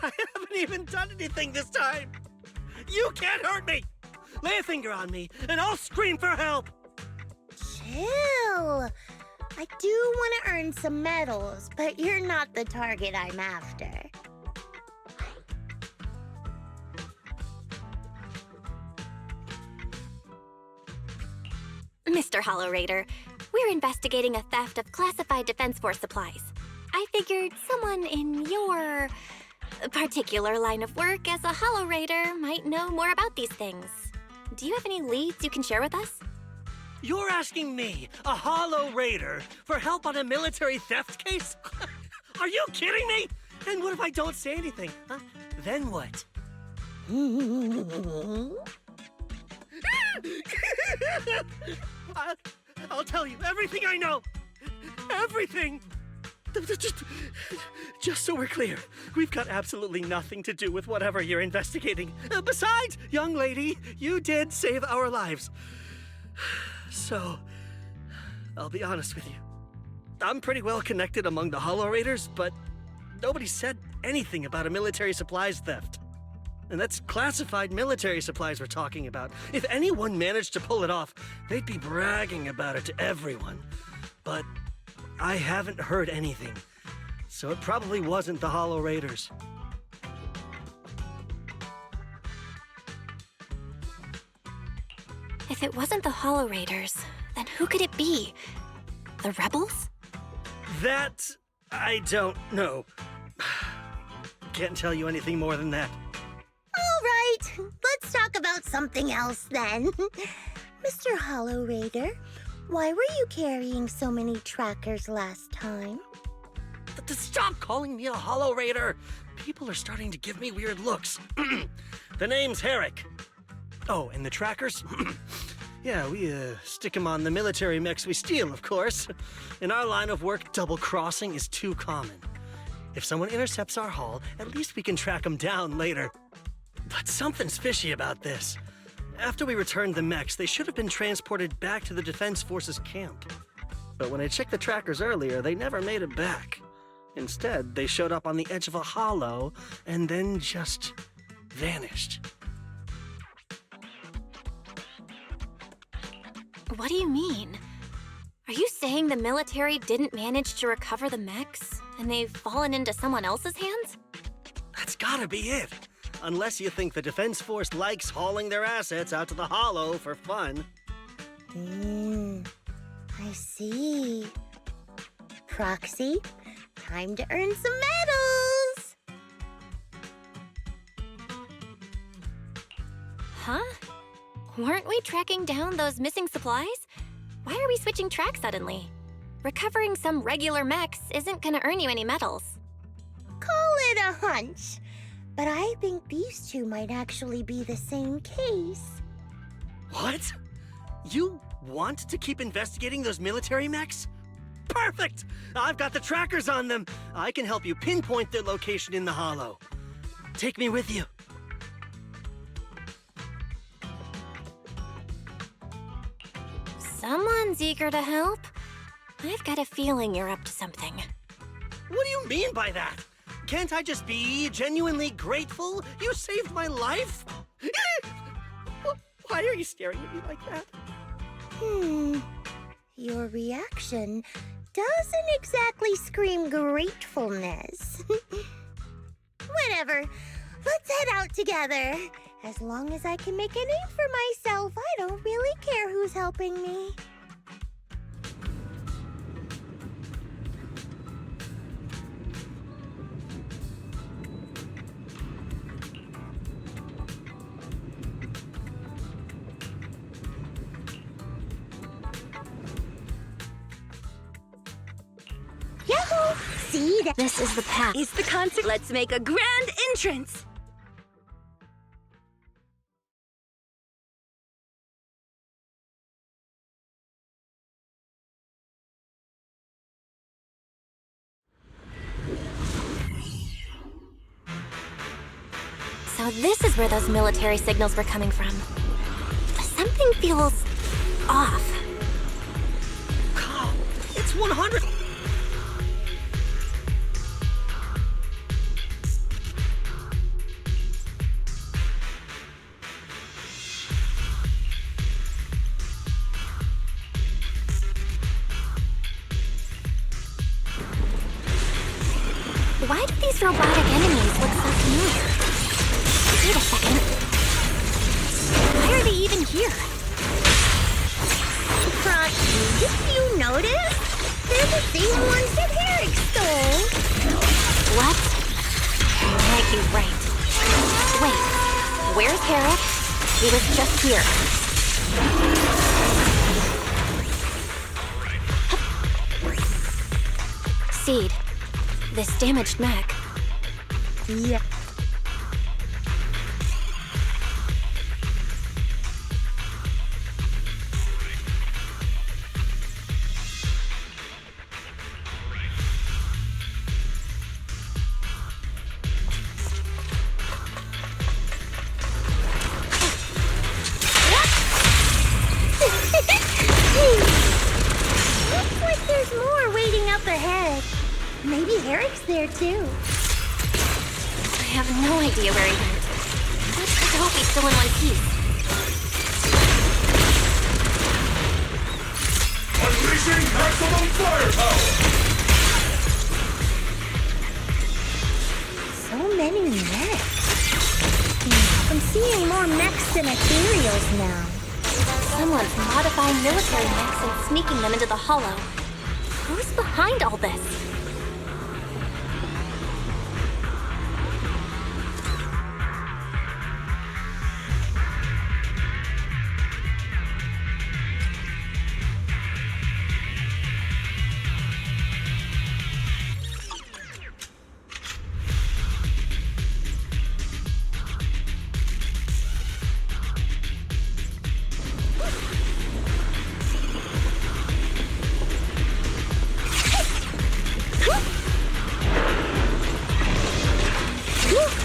haven't even done anything this time. You can't hurt me. Lay a finger on me, and I'll scream for help. Chill. I do want to earn some medals, but you're not the target I'm after. Mr. Hollow Raider, we're investigating a theft of classified Defense Force supplies. I figured someone in your particular line of work as a Hollow Raider might know more about these things. Do you have any leads you can share with us? You're asking me, a Hollow Raider, for help on a military theft case? Are you kidding me? And what if I don't say anything? Huh? Then what? I'll tell you everything I know. Everything. Just so we're clear, we've got absolutely nothing to do with whatever you're investigating. Besides, young lady, you did save our lives. So, I'll be honest with you. I'm pretty well connected among the Hollow Raiders, but nobody said anything about a military supplies theft. And that's classified military supplies we're talking about. If anyone managed to pull it off, they'd be bragging about it to everyone. But I haven't heard anything, so it probably wasn't the Hollow Raiders. If it wasn't the Hollow Raiders, then who could it be? The rebels? That I don't know. Can't tell you anything more than that. All right, let's talk about something else then. Mr. Hollow Raider, why were you carrying so many trackers last time? Stop calling me a Hollow Raider! People are starting to give me weird looks. The name's Herrick. Oh, and the trackers? Yeah, we stick them on the military mechs we steal, of course. In our line of work, double-crossing is too common. If someone intercepts our haul, at least we can track them down later. But something's fishy about this. After we returned the mechs, they should have been transported back to the Defense Forces camp. But when I checked the trackers earlier, they never made it back. Instead, they showed up on the edge of a hollow and then just vanished. What do you mean? Are you saying the military didn't manage to recover the mechs, and they've fallen into someone else's hands? That's gotta be it. Unless you think the Defense Force likes hauling their assets out to the hollow for fun. I see. Proxy, time to earn some medals! Huh? Weren't we tracking down those missing supplies? Why are we switching tracks suddenly? Recovering some regular mechs isn't gonna earn you any medals. Call it a hunch. But I think these two might actually be the same case. What? You want to keep investigating those military mechs? Perfect! I've got the trackers on them. I can help you pinpoint their location in the hollow. Take me with you. Someone's eager to help. I've got a feeling you're up to something. What do you mean by that? Can't I just be genuinely grateful? You saved my life? Why are you staring at me like that? Your reaction doesn't exactly scream gratefulness. Whatever. Let's head out together. As long as I can make a name for myself, I don't really care who's helping me. Yahoo! See that? This is the path. It's the concert. Let's make a grand entrance. So this is where those military signals were coming from. Something feels off. God, it's 100. Why do these robotic enemies look so familiar? Wait a second. Why are they even here? Proxy, did you notice? They're the same ones that Herrick stole. What? You might be right. Wait, where's Herrick? He was just here. Seed. This damaged mech. Yeah. Looks like there's more waiting up ahead. Maybe Eric's there too. I have no idea where he went. Let's hope he's still in one piece. Unleashing maximum firepower! So many mechs. I'm seeing more mechs than ethereals now. Someone's modifying military mechs and sneaking them into the Hollow. Who's behind all this?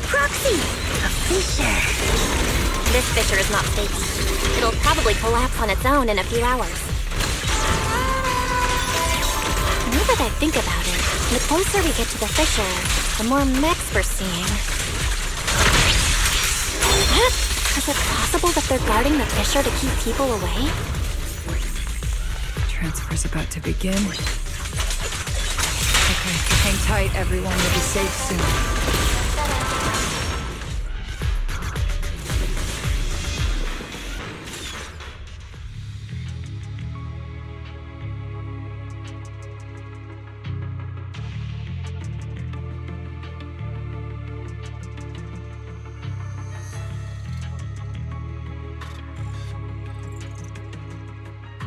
Proxy! A fissure. This fissure is not safe. It'll probably collapse on its own in a few hours. Now that I think about it, the closer we get to the fissure, the more mechs we're seeing. Is it possible that they're guarding the fissure to keep people away? Transfer's about to begin. Okay, hang tight, everyone. We'll be safe soon.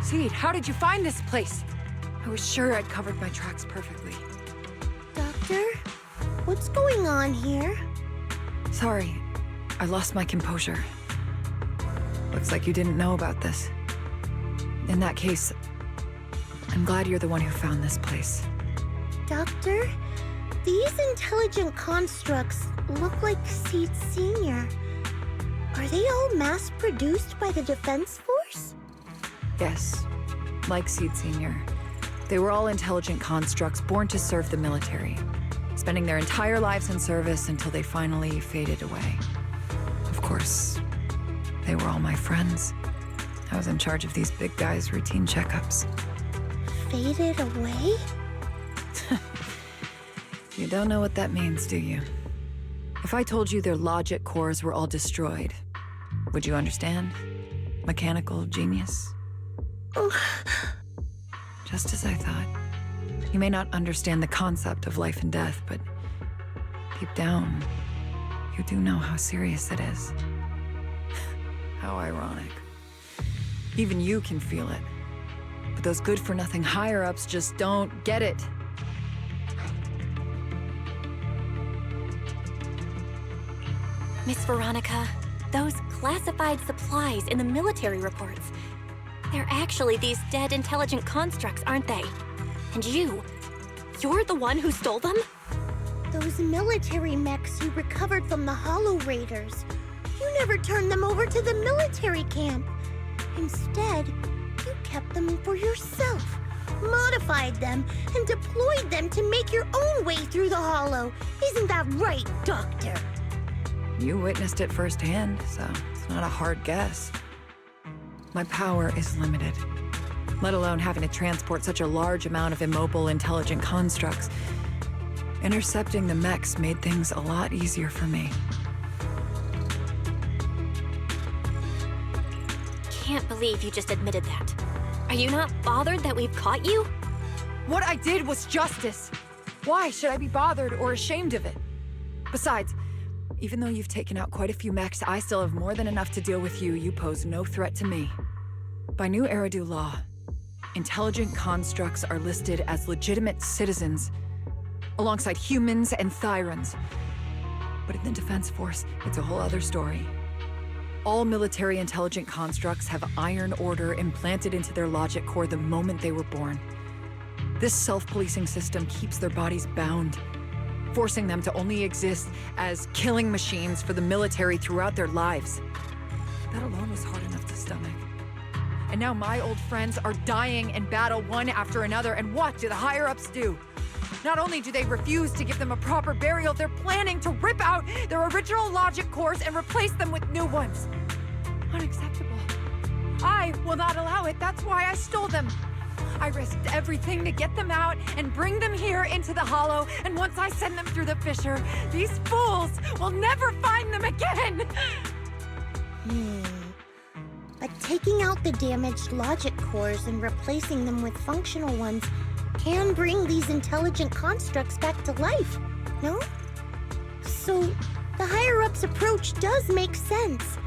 Seed, how did you find this place? I was sure I'd covered my tracks perfectly. Doctor? What's going on here? Sorry, I lost my composure. Looks like you didn't know about this. In that case, I'm glad you're the one who found this place. Doctor? These intelligent constructs look like Seed Senior. Are they all mass-produced by the Defense Force? Yes, like Seed Senior. They were all intelligent constructs born to serve the military, spending their entire lives in service until they finally faded away. Of course, they were all my friends. I was in charge of these big guys' routine checkups. Faded away? You don't know what that means, do you? If I told you their logic cores were all destroyed, would you understand? Mechanical genius? Just as I thought. You may not understand the concept of life and death, but deep down, you do know how serious it is. How ironic. Even you can feel it. But those good-for-nothing higher-ups just don't get it. Miss Veronica, those classified supplies in the military reports, they're actually these dead intelligent constructs, aren't they? And you're the one who stole them? Those military mechs you recovered from the Hollow Raiders. You never turned them over to the military camp. Instead, you kept them for yourself, modified them, and deployed them to make your own way through the Hollow. Isn't that right, Doctor? You witnessed it firsthand, so it's not a hard guess. My power is limited, let alone having to transport such a large amount of immobile, intelligent constructs. Intercepting the mechs made things a lot easier for me. Can't believe you just admitted that. Are you not bothered that we've caught you? What I did was justice. Why should I be bothered or ashamed of it? Besides, Even though you've taken out quite a few mechs, I still have more than enough to deal with you. You pose no threat to me. By new Eridu law, intelligent constructs are listed as legitimate citizens, alongside humans and Thyrans. But in the Defense Force, it's a whole other story. All military intelligent constructs have Iron Order implanted into their logic core the moment they were born. This self-policing system keeps their bodies bound, forcing them to only exist as killing machines for the military throughout their lives. That alone was hard enough to stomach. And now my old friends are dying in battle one after another, and what do the higher-ups do? Not only do they refuse to give them a proper burial, they're planning to rip out their original logic cores and replace them with new ones. Unacceptable. I will not allow it. That's why I stole them. I risked everything to get them out and bring them here into the Hollow, and once I send them through the fissure, these fools will never find them again! But taking out the damaged logic cores and replacing them with functional ones can bring these intelligent constructs back to life, no? So, the higher-ups approach does make sense.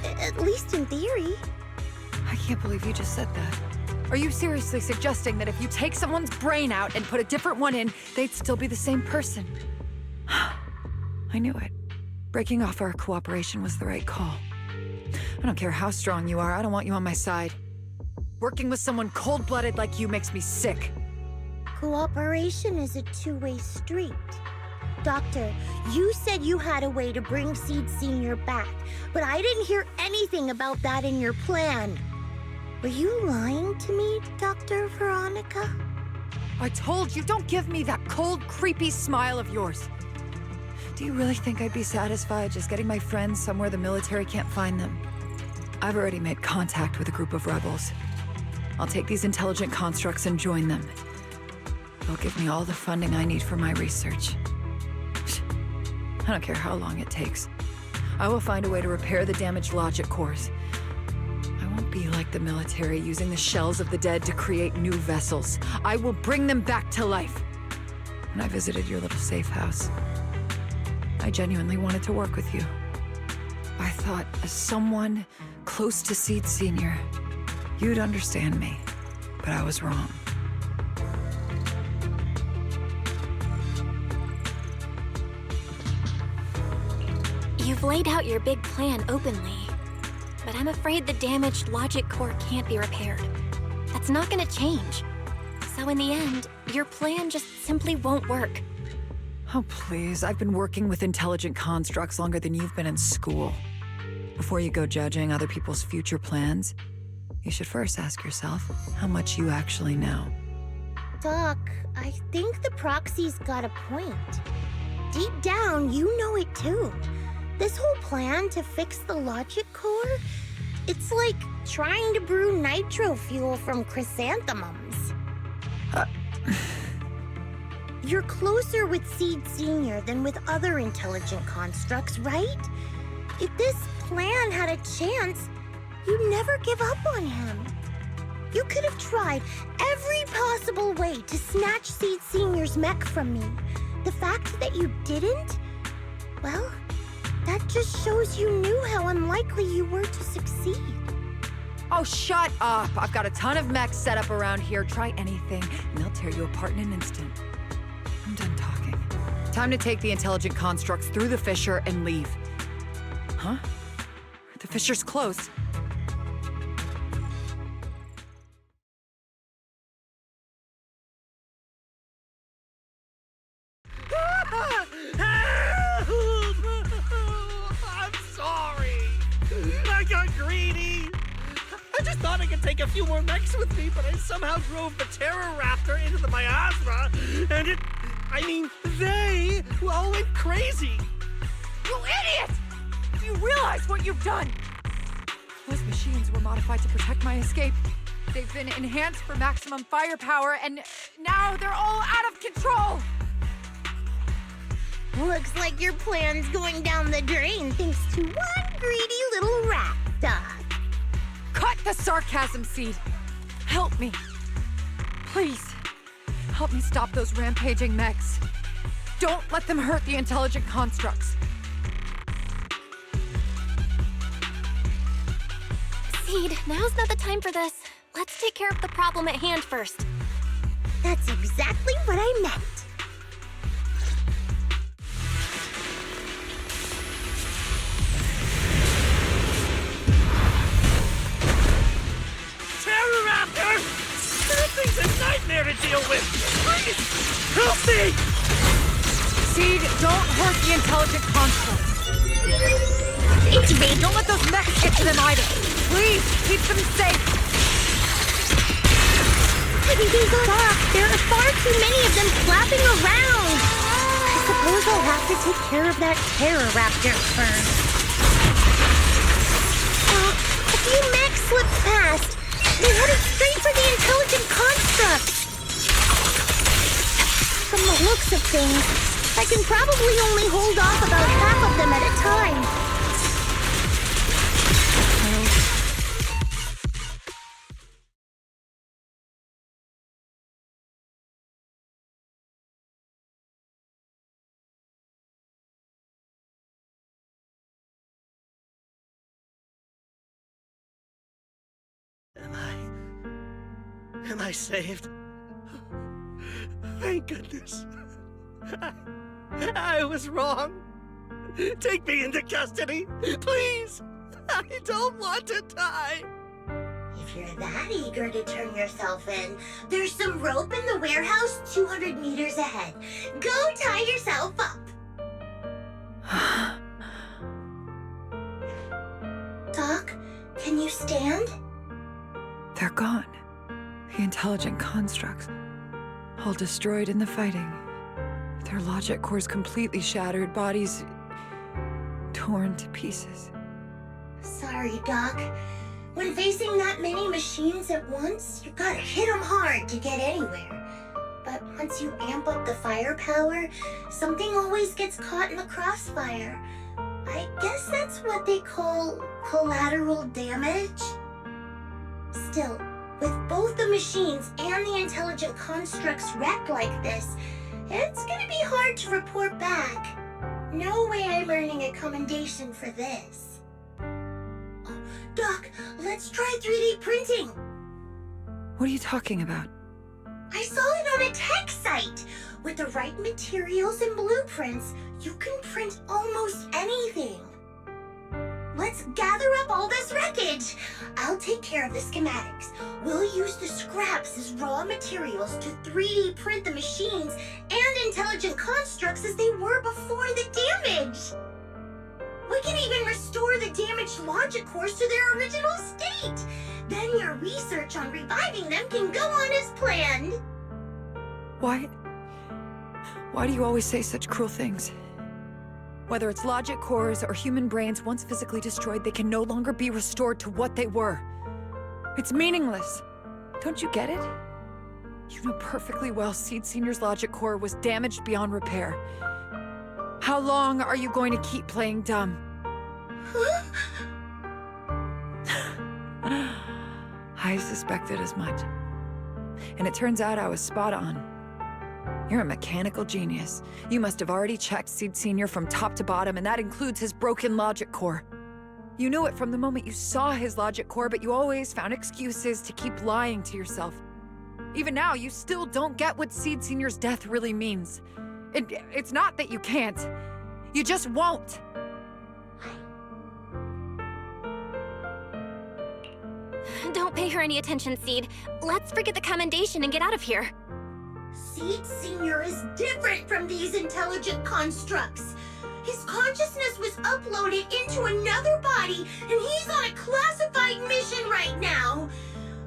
At least in theory. I can't believe you just said that. Are you seriously suggesting that if you take someone's brain out and put a different one in, they'd still be the same person? I knew it. Breaking off our cooperation was the right call. I don't care how strong you are, I don't want you on my side. Working with someone cold-blooded like you makes me sick. Cooperation is a two-way street. Doctor, you said you had a way to bring Seed Senior back, but I didn't hear anything about that in your plan. Were you lying to me, Dr. Veronica? I told you, don't give me that cold, creepy smile of yours. Do you really think I'd be satisfied just getting my friends somewhere the military can't find them? I've already made contact with a group of rebels. I'll take these intelligent constructs and join them. They'll give me all the funding I need for my research. I don't care how long it takes. I will find a way to repair the damaged logic cores. I won't be like the military, using the shells of the dead to create new vessels. I will bring them back to life. When I visited your little safe house, I genuinely wanted to work with you. I thought, as someone close to Seed Senior, you'd understand me, but I was wrong. You've laid out your big plan openly, but I'm afraid the damaged logic core can't be repaired. That's not gonna change. So in the end, your plan just simply won't work. Oh, please. I've been working with intelligent constructs longer than you've been in school. Before you go judging other people's future plans, you should first ask yourself how much you actually know. Doc, I think the proxy's got a point. Deep down, you know it too. This whole plan to fix the logic core, it's like trying to brew nitro fuel from chrysanthemums. You're closer with Seed Senior than with other intelligent constructs, right? If this plan had a chance, you'd never give up on him. You could have tried every possible way to snatch Seed Senior's mech from me. The fact that you didn't, well, that just shows you knew how unlikely you were to succeed. Oh, shut up! I've got a ton of mechs set up around here. Try anything, and they'll tear you apart in an instant. I'm done talking. Time to take the intelligent constructs through the fissure and leave. Huh? The fissure's closed. I'm sorry. I got greedy. I just thought I could take a few more mechs with me, but I somehow drove the Terror Raptor into the miasma, and they all went crazy. You idiot! Do you realize what you've done? Those machines were modified to protect my escape. They've been enhanced for maximum firepower, and now they're all out of control! Looks like your plan's going down the drain thanks to one greedy little rat, Doc. Cut the sarcasm, Seed. Help me. Please. Help me stop those rampaging mechs. Don't let them hurt the intelligent constructs. Seed, now's not the time for this. Let's take care of the problem at hand first. That's exactly what I meant. Raptor! That thing's a nightmare to deal with! Please! Help me! Seed, don't hurt the intelligent construct. It's me. Don't let those mechs get to them either. Please, keep them safe. Doc, there are far too many of them flapping around. I suppose I'll have to take care of that terror raptor first. A few mechs slipped past. They're headed straight for the intelligent constructs. From the looks of things, I can probably only hold off about half of them at a time. Am I saved? Thank goodness. I was wrong. Take me into custody, please. I don't want to die. If you're that eager to turn yourself in, there's some rope in the warehouse 200 meters ahead. Go tie yourself up. Doc, can you stand? They're gone. The intelligent constructs. All destroyed in the fighting. Their logic cores completely shattered, bodies torn to pieces. Sorry, Doc. When facing that many machines at once, you gotta hit them hard to get anywhere. But once you amp up the firepower, something always gets caught in the crossfire. I guess that's what they call collateral damage. Still, with both the machines and the intelligent constructs wrecked like this, it's gonna be hard to report back. No way I'm earning a commendation for this. Oh, Doc, let's try 3D printing. What are you talking about? I saw it on a tech site. With the right materials and blueprints, you can print almost anything. Let's gather up all this wreckage. I'll take care of the schematics. We'll use the scraps as raw materials to 3D print the machines and intelligent constructs as they were before the damage. We can even restore the damaged logic cores to their original state. Then your research on reviving them can go on as planned. Why do you always say such cruel things? Whether it's logic cores or human brains, once physically destroyed, they can no longer be restored to what they were. It's meaningless. Don't you get it? You know perfectly well Seed Senior's logic core was damaged beyond repair. How long are you going to keep playing dumb? I suspected as much. And it turns out I was spot on. You're a mechanical genius. You must have already checked Seed Senior from top to bottom, and that includes his broken logic core. You knew it from the moment you saw his logic core, but you always found excuses to keep lying to yourself. Even now, you still don't get what Seed Senior's death really means. It's not that you can't. You just won't. Don't pay her any attention, Seed. Let's forget the commendation and get out of here. Seed Senior is different from these intelligent constructs. His consciousness was uploaded into another body, and he's on a classified mission right now.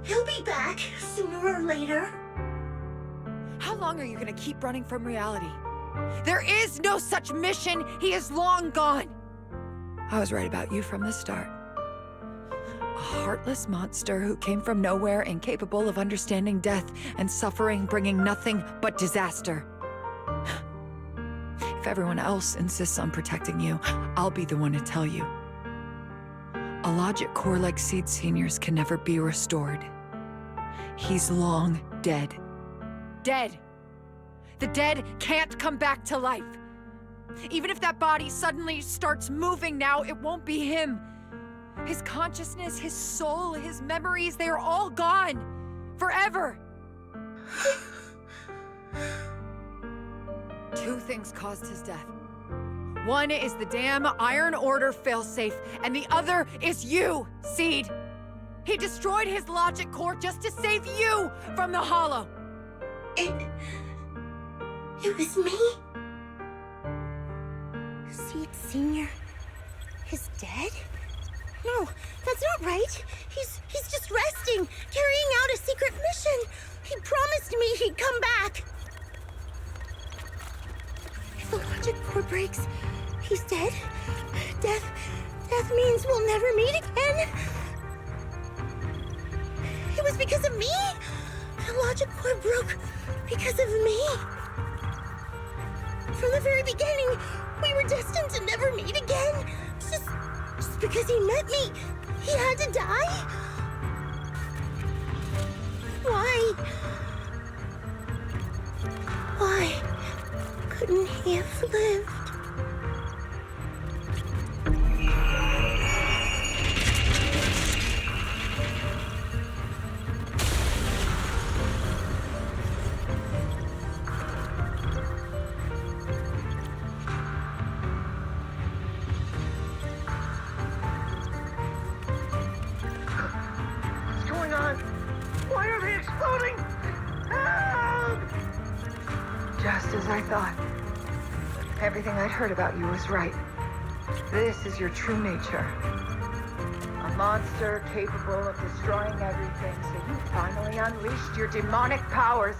He'll be back sooner or later. How long are you gonna keep running from reality? There is no such mission. He is long gone. I was right about you from the start. A heartless monster who came from nowhere, incapable of understanding death and suffering, bringing nothing but disaster. If everyone else insists on protecting you, I'll be the one to tell you. A logic core like Seed Senior's can never be restored. He's long dead. Dead! The dead can't come back to life. Even if that body suddenly starts moving now, it won't be him. His consciousness, his soul, his memories, they are all gone. Forever. Two things caused his death. One is the damn Iron Order failsafe, and the other is you, Seed. He destroyed his logic core just to save you from the Hollow. It was me? Seed Senior is dead? No, that's not right. He's just resting, carrying out a secret mission. He promised me he'd come back. If the logic core breaks, he's dead. Death means we'll never meet again. It was because of me. The logic core broke because of me. From the very beginning, we were destined to never meet again. Just because he met me, he had to die? Why? Why couldn't he have lived? What's going on? Why are they exploding? Help! Just as I thought. Everything I'd heard about you was right. This is your true nature. A monster capable of destroying everything, so you finally unleashed your demonic powers.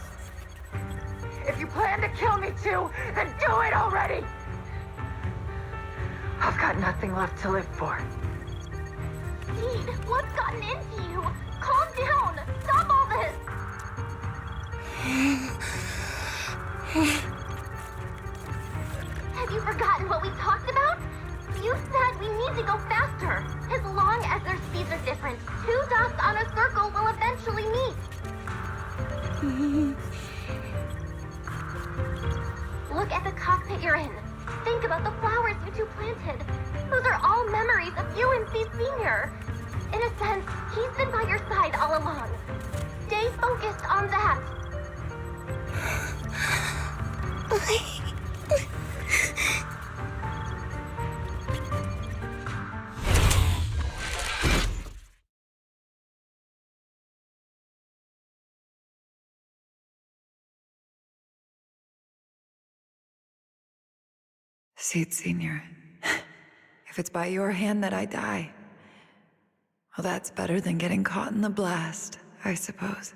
If you plan to kill me too, then do it already! I've got nothing left to live for. Seed, what's gotten into you? Calm down! Stop all this! Have you forgotten what we talked about? You said we need to go faster. As long as their speeds are different, two dots on a circle will eventually meet. Look at the cockpit you're in. Think about the flowers you two planted. Those are all memories of you and Seed Senior. In a sense, he's been by your side all along. Stay focused on that. Seed Senior, if it's by your hand that I die, well, that's better than getting caught in the blast, I suppose.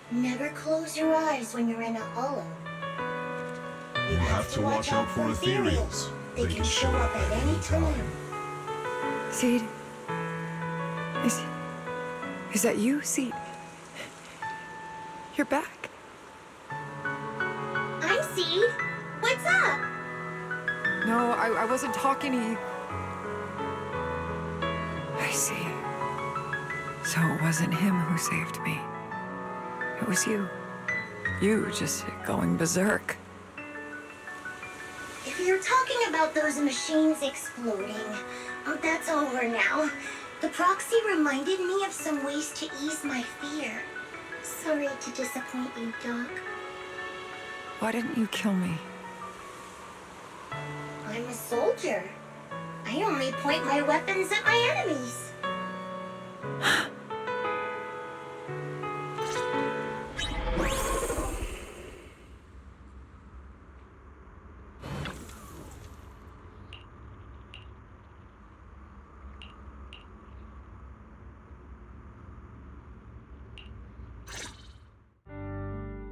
Never close your eyes when you're in a hollow. You have to watch out for ethereals. They can show up at any time. Seed? Is that you, Seed? You're back. I'm Seed. What's up? No, I wasn't talking to you. I see. So it wasn't him who saved me. It was you. You just going berserk. If you're talking about those machines exploding, that's over now. The proxy reminded me of some ways to ease my fear. Sorry to disappoint you, Doc. Why didn't you kill me? I'm a soldier. I only point my weapons at my enemies.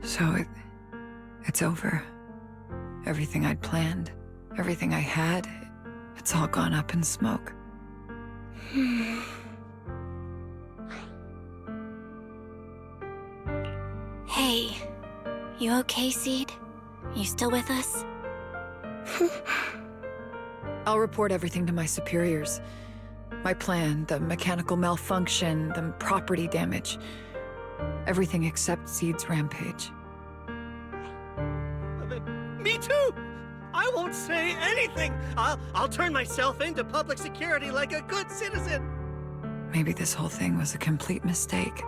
So it's over. Everything I'd planned, everything I had, it's all gone up in smoke. Hey, you okay, Seed? You still with us? I'll report everything to my superiors. My plan, the mechanical malfunction, the property damage. Everything except Seed's rampage. Me too! I won't say anything! I'll turn myself into public security like a good citizen! Maybe this whole thing was a complete mistake.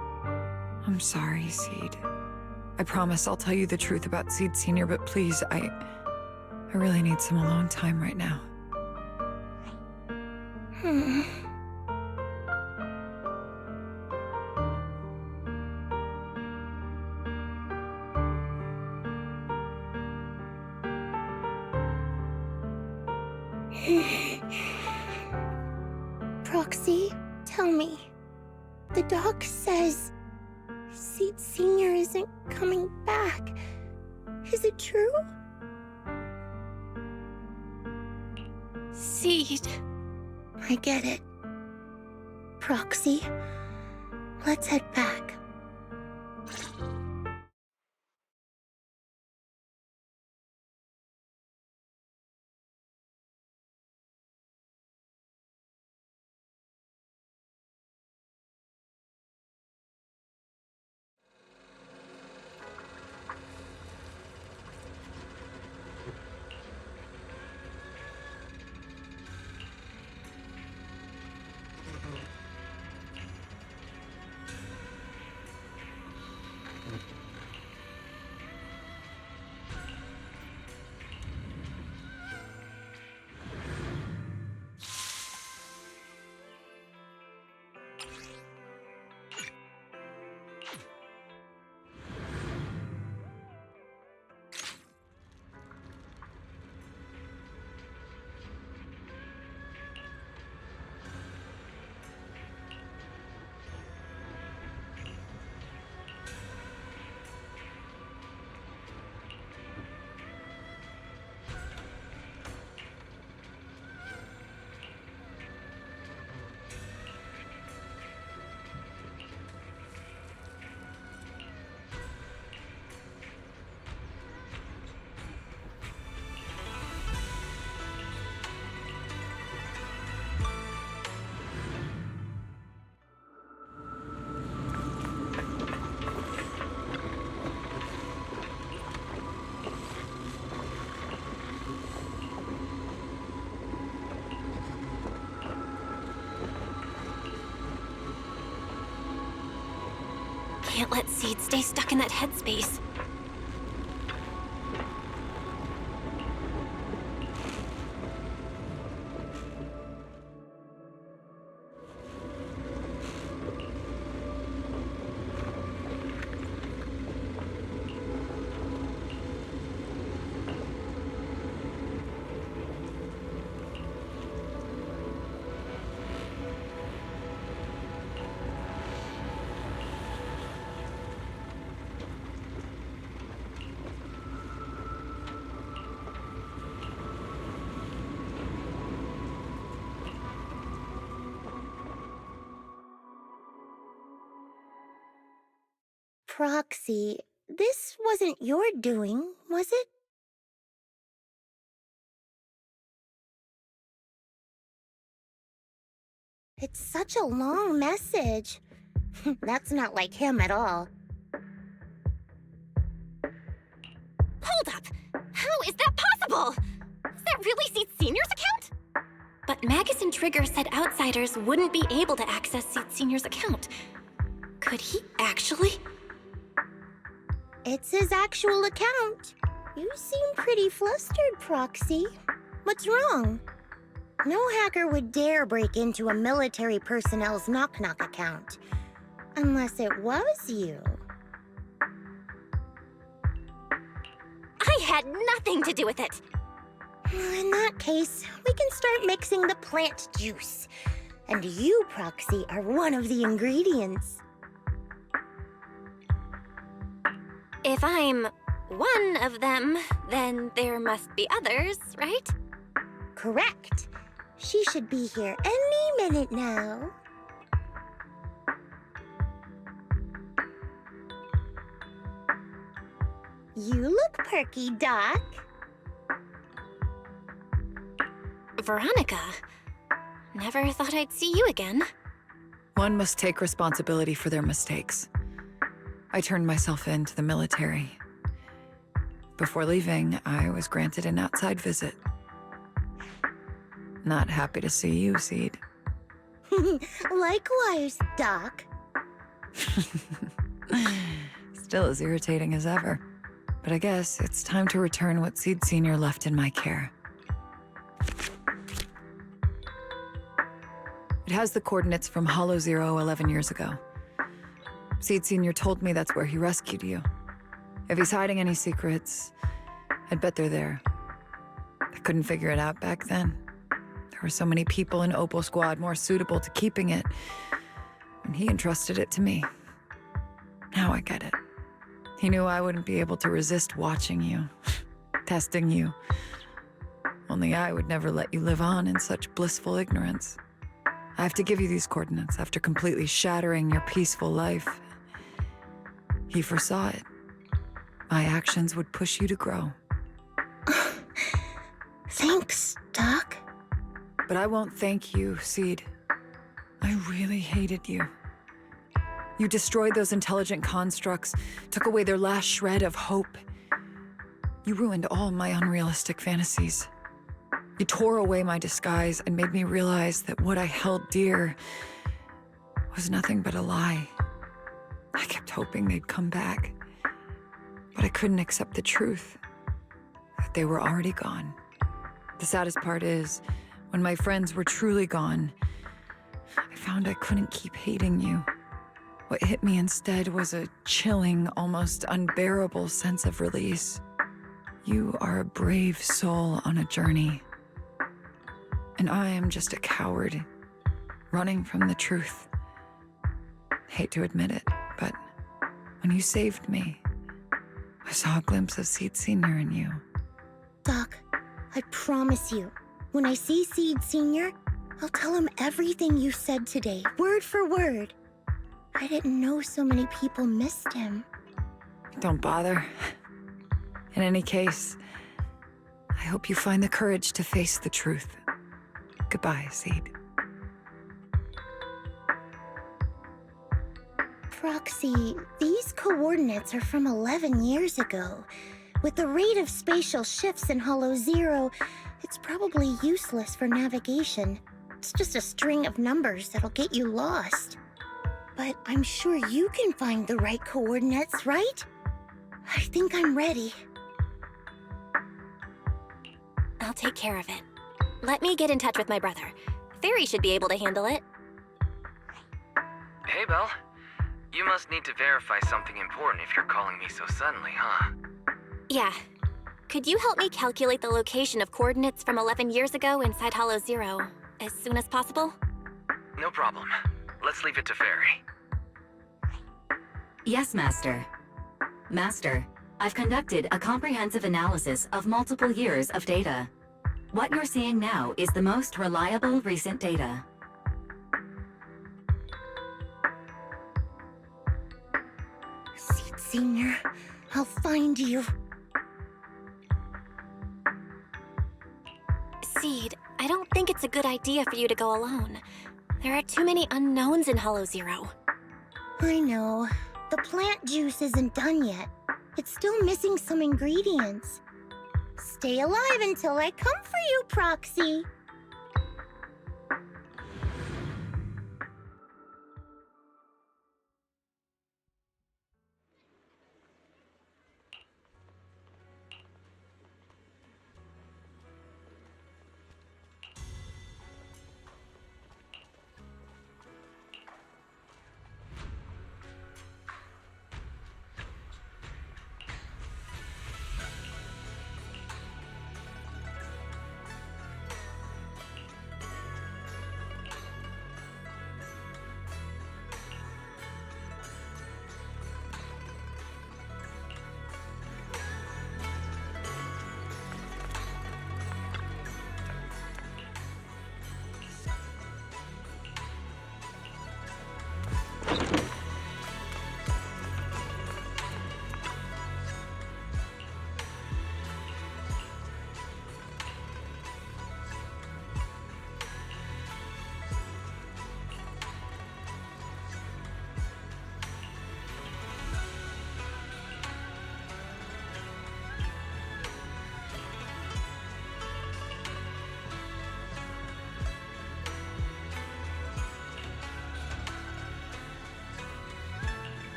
I'm sorry, Seed. I promise I'll tell you the truth about Seed Senior, but please, I really need some alone time right now. Proxy, tell me. The doc says Seed Senior isn't coming back. Is it true? Seed. I get it. Proxy, let's head back. Can't let Seed stay stuck in that headspace. Proxy, this wasn't your doing, was it? It's such a long message. That's not like him at all. Hold up! How is that possible? Is that really Seed Senior's account? But Magus and Trigger said outsiders wouldn't be able to access Seed Senior's account. Could he actually? It's his actual account. You seem pretty flustered, Proxy. What's wrong? No hacker would dare break into a military personnel's knock-knock account. Unless it was you. I had nothing to do with it. In that case, we can start mixing the plant juice. And you, Proxy, are one of the ingredients. If I'm one of them, then there must be others, right? Correct. She should be here any minute now. You look perky, Doc. Veronica, never thought I'd see you again. One must take responsibility for their mistakes. I turned myself in to the military. Before leaving, I was granted an outside visit. Not happy to see you, Seed. Likewise, Doc. Still as irritating as ever. But I guess it's time to return what Seed Sr. left in my care. It has the coordinates from Hollow Zero 11 years ago. Seed Sr. told me that's where he rescued you. If he's hiding any secrets, I'd bet they're there. I couldn't figure it out back then. There were so many people in Opal Squad more suitable to keeping it, and he entrusted it to me. Now I get it. He knew I wouldn't be able to resist watching you, testing you. Only I would never let you live on in such blissful ignorance. I have to give you these coordinates after completely shattering your peaceful life. He foresaw it. My actions would push you to grow. Thanks, Doc. But I won't thank you, Seed. I really hated you. You destroyed those intelligent constructs, took away their last shred of hope. You ruined all my unrealistic fantasies. You tore away my disguise and made me realize that what I held dear was nothing but a lie. I kept hoping they'd come back, but I couldn't accept the truth, that they were already gone. The saddest part is, when my friends were truly gone, I found I couldn't keep hating you. What hit me instead was a chilling, almost unbearable sense of release. You are a brave soul on a journey. And I am just a coward, running from the truth. Hate to admit it, but when you saved me, I saw a glimpse of Seed Sr. in you. Doc, I promise you, when I see Seed Sr., I'll tell him everything you said today, word for word. I didn't know so many people missed him. Don't bother. In any case, I hope you find the courage to face the truth. Goodbye, Seed. Proxy, these coordinates are from 11 years ago. With the rate of spatial shifts in Hollow Zero, it's probably useless for navigation. It's just a string of numbers that'll get you lost. But I'm sure you can find the right coordinates, right? I think I'm ready. I'll take care of it. Let me get in touch with my brother. Fairy should be able to handle it. Hey, Belle. You must need to verify something important if you're calling me so suddenly, huh? Yeah. Could you help me calculate the location of coordinates from 11 years ago inside Hollow Zero as soon as possible? No problem. Let's leave it to Fairy. Yes, Master. Master, I've conducted a comprehensive analysis of multiple years of data. What you're seeing now is the most reliable recent data. Seed Senior, I'll find you. Seed, I don't think it's a good idea for you to go alone. There are too many unknowns in Hollow Zero. I know. The plant juice isn't done yet. It's still missing some ingredients. Stay alive until I come for you, Proxy.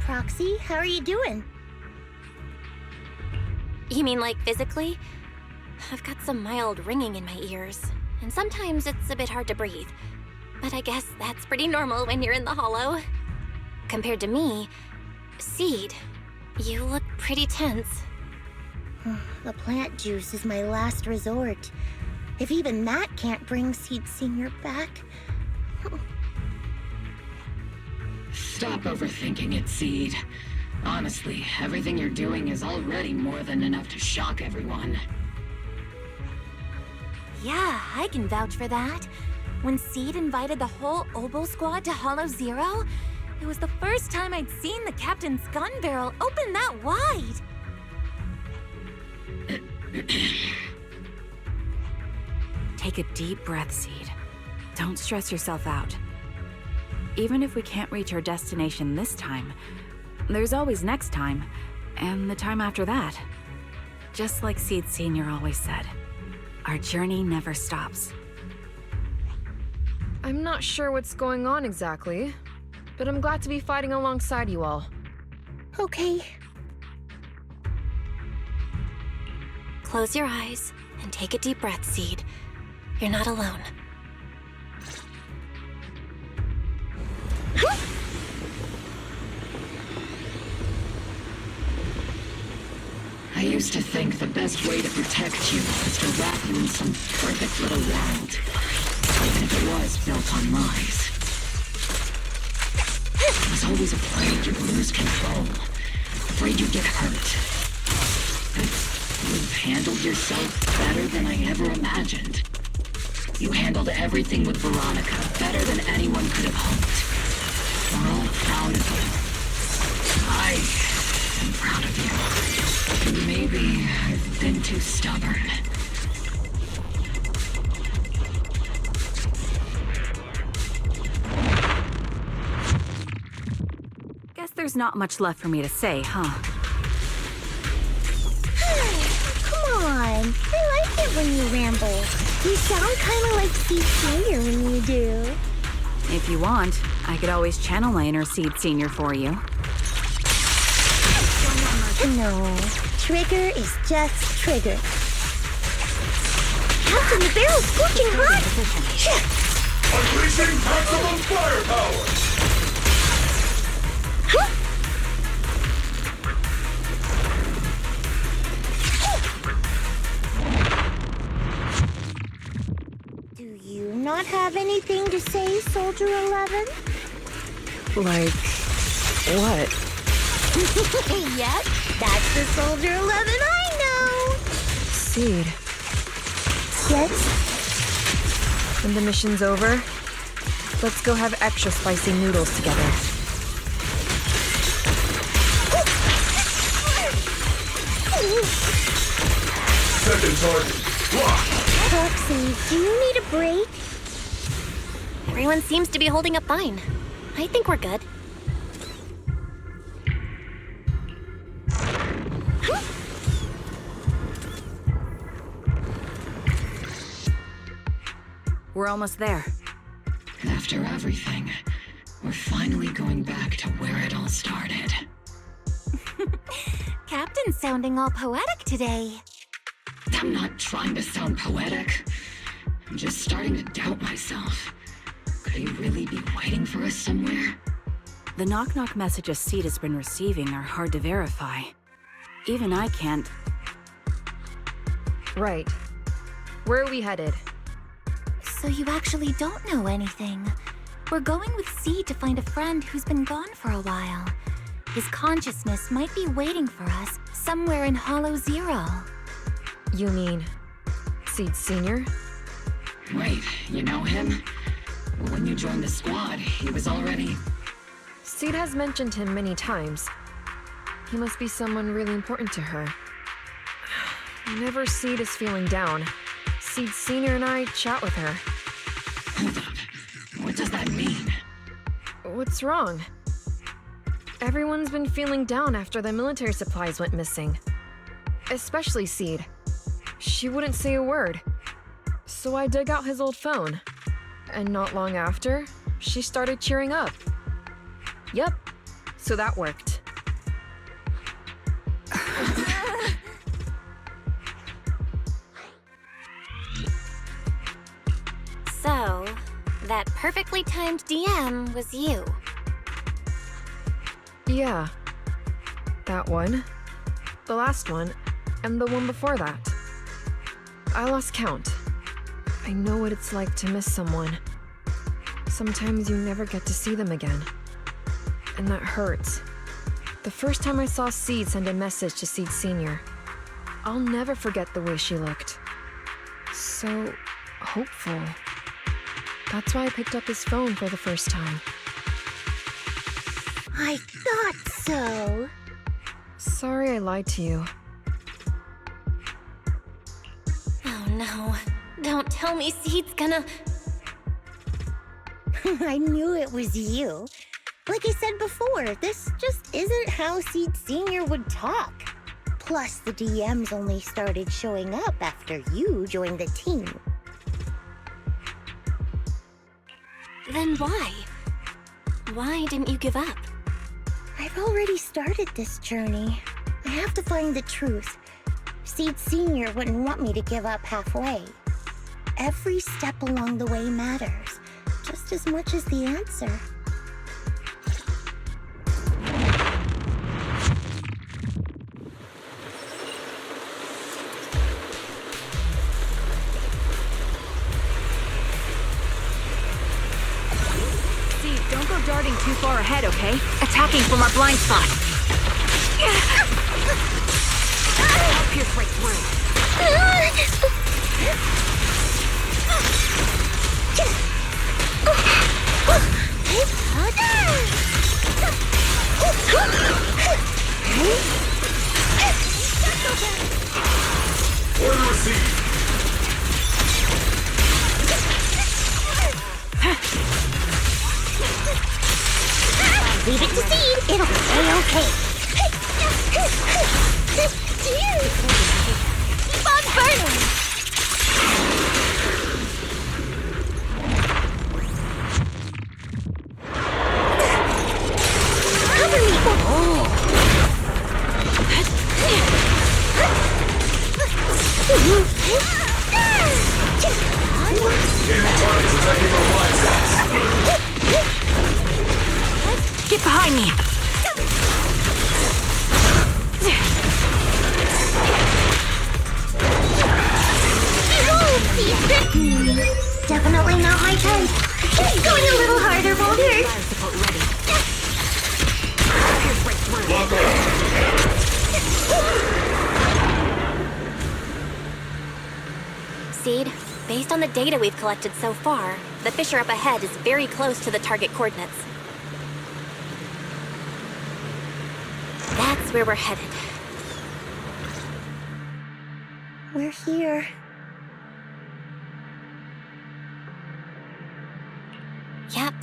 Proxy. How are you doing? You mean like physically? I've got some mild ringing in my ears, and sometimes it's a bit hard to breathe. But I guess that's pretty normal when you're in the hollow. Compared to me, Seed, you look pretty tense. The plant juice is my last resort. If even that can't bring Seed Senior back. Stop overthinking it, Seed. Honestly, everything you're doing is already more than enough to shock everyone. Yeah, I can vouch for that. When Seed invited the whole Oboe squad to Hollow Zero, it was the first time I'd seen the captain's gun barrel open that wide. Take a deep breath, Seed. Don't stress yourself out. Even if we can't reach our destination this time, there's always next time, and the time after that. Just like Seed Senior always said, our journey never stops. I'm not sure what's going on exactly, but I'm glad to be fighting alongside you all. Okay. Close your eyes and take a deep breath, Seed. You're not alone. I used to think the best way to protect you was to wrap you in some perfect little world, even if it was built on lies. I was always afraid you'd lose control, afraid you'd get hurt. But you've handled yourself better than I ever imagined. You handled everything with Veronica better than anyone could have hoped. We're all proud of you. I am proud of you. And maybe I've been too stubborn. Guess there's not much left for me to say, huh? Come on. I like it when you ramble. You sound kind of like Seed Senior when you do. If you want, I could always channel my inner Seed Senior for you. No. Trigger is just Trigger. Captain, the barrel's scorching hot! Unleashing maximum firepower! Do you not have anything to say, Soldier 11? Like, what? Yep, that's the Soldier 11 I know! Seed, Yes? when the mission's over, let's go have extra spicy noodles together. Second target, locked! Proxy, do you need a break? Everyone seems to be holding up fine. I think we're good. We're almost there. After everything, we're finally going back to where it all started. Captain's sounding all poetic today. I'm not trying to sound poetic. I'm just starting to doubt myself. Could he really be waiting for us somewhere? The knock-knock messages Seed has been receiving are hard to verify. Even I can't. Right. Where are we headed? So you actually don't know anything. We're going with Seed to find a friend who's been gone for a while. His consciousness might be waiting for us somewhere in Hollow Zero. You mean Seed Senior? Wait, you know him? When you joined the squad, he was already... Seed has mentioned him many times. He must be someone really important to her. Whenever Seed is feeling down, Seed Senior and I chat with her. Hold up. What does that mean? What's wrong? Everyone's been feeling down after the military supplies went missing. Especially Seed. She wouldn't say a word. So I dug out his old phone. And not long after, she started cheering up. Yep, so that worked. that perfectly timed DM was you. Yeah. That one, the last one, and the one before that. I lost count. I know what it's like to miss someone. Sometimes you never get to see them again. And that hurts. The first time I saw Seed send a message to Seed Senior, I'll never forget the way she looked. So hopeful. That's why I picked up his phone for the first time. I thought so. Sorry I lied to you. Oh no. Don't tell me Seed's gonna... I knew it was you. Like I said before, this just isn't how Seed Senior would talk. Plus, the DMs only started showing up after you joined the team. Then why? Why didn't you give up? I've already started this journey. I have to find the truth. Seed Senior wouldn't want me to give up halfway. Every step along the way matters, just as much as the answer. Seed, don't go darting too far ahead, okay? Attacking from our blind spot. I'll pierce right through. Order received. Leave it to Seed. It'll stay okay. Keep on burning. Cover me. Get behind me! Definitely not my type. Just going a little harder won't hurt. Lock on. Seed, based on the data we've collected so far, the fissure up ahead is very close to the target coordinates. That's where we're headed. We're here. Yep.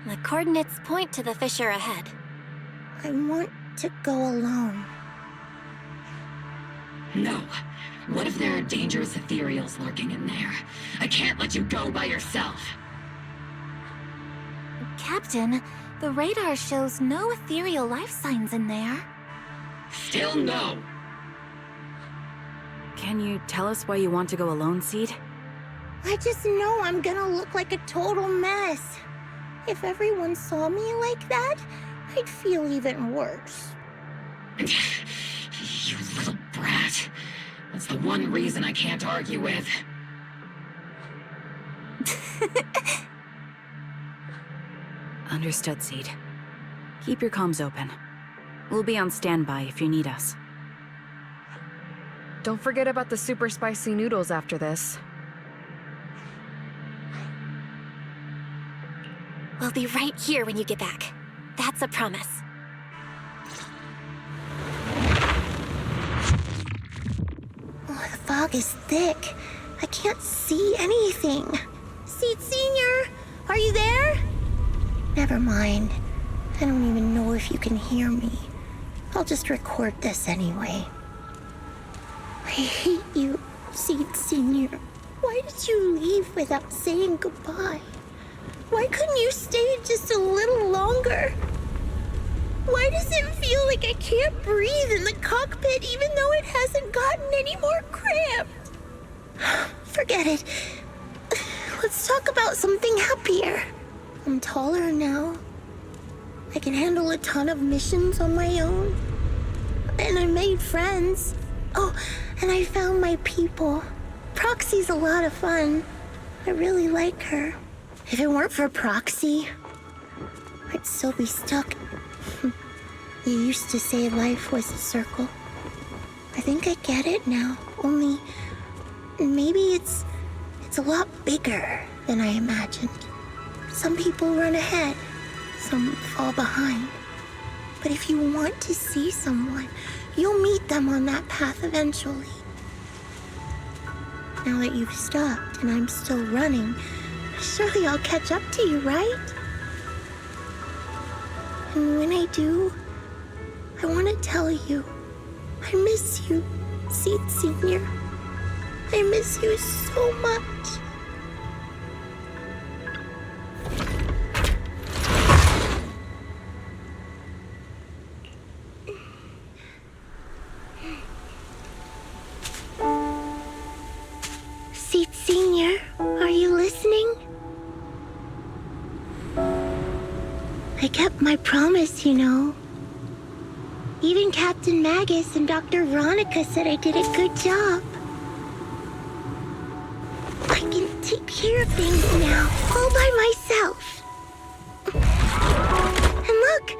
The coordinates point to the fissure ahead. I want to go alone. No. What if there are dangerous ethereals lurking in there? I can't let you go by yourself. Captain, the radar shows no ethereal life signs in there. Still no. Can you tell us why you want to go alone, Seed? I just know I'm gonna look like a total mess. If everyone saw me like that, I'd feel even worse. You little brat. That's the one reason I can't argue with. Understood, Seed. Keep your comms open. We'll be on standby if you need us. Don't forget about the super spicy noodles after this. We'll be right here when you get back. That's a promise. Oh, the fog is thick. I can't see anything. Seed Senior, are you there? Never mind. I don't even know if you can hear me. I'll just record this anyway. I hate you, Seed Senior. Why did you leave without saying goodbye? Why couldn't you stay just a little longer? Why does it feel like I can't breathe in the cockpit even though it hasn't gotten any more cramped? Forget it. let's talk about something happier. I'm taller now. I can handle a ton of missions on my own. And I made friends. Oh, and I found my people. Proxy's a lot of fun. I really like her. If it weren't for Proxy, I'd still be stuck. You used to say life was a circle. I think I get it now. Only, maybe it's a lot bigger than I imagined. Some people run ahead, some fall behind. But if you want to see someone, you'll meet them on that path eventually. Now that you've stopped and I'm still running, surely I'll catch up to you, right? And when I do, I want to tell you, I miss you, Seed Senior. I miss you so much. Seed Senior, are you listening? I kept my promise, you know. Even Captain Magus and Dr. Veronica said I did a good job. I can take care of things now, all by myself. And look,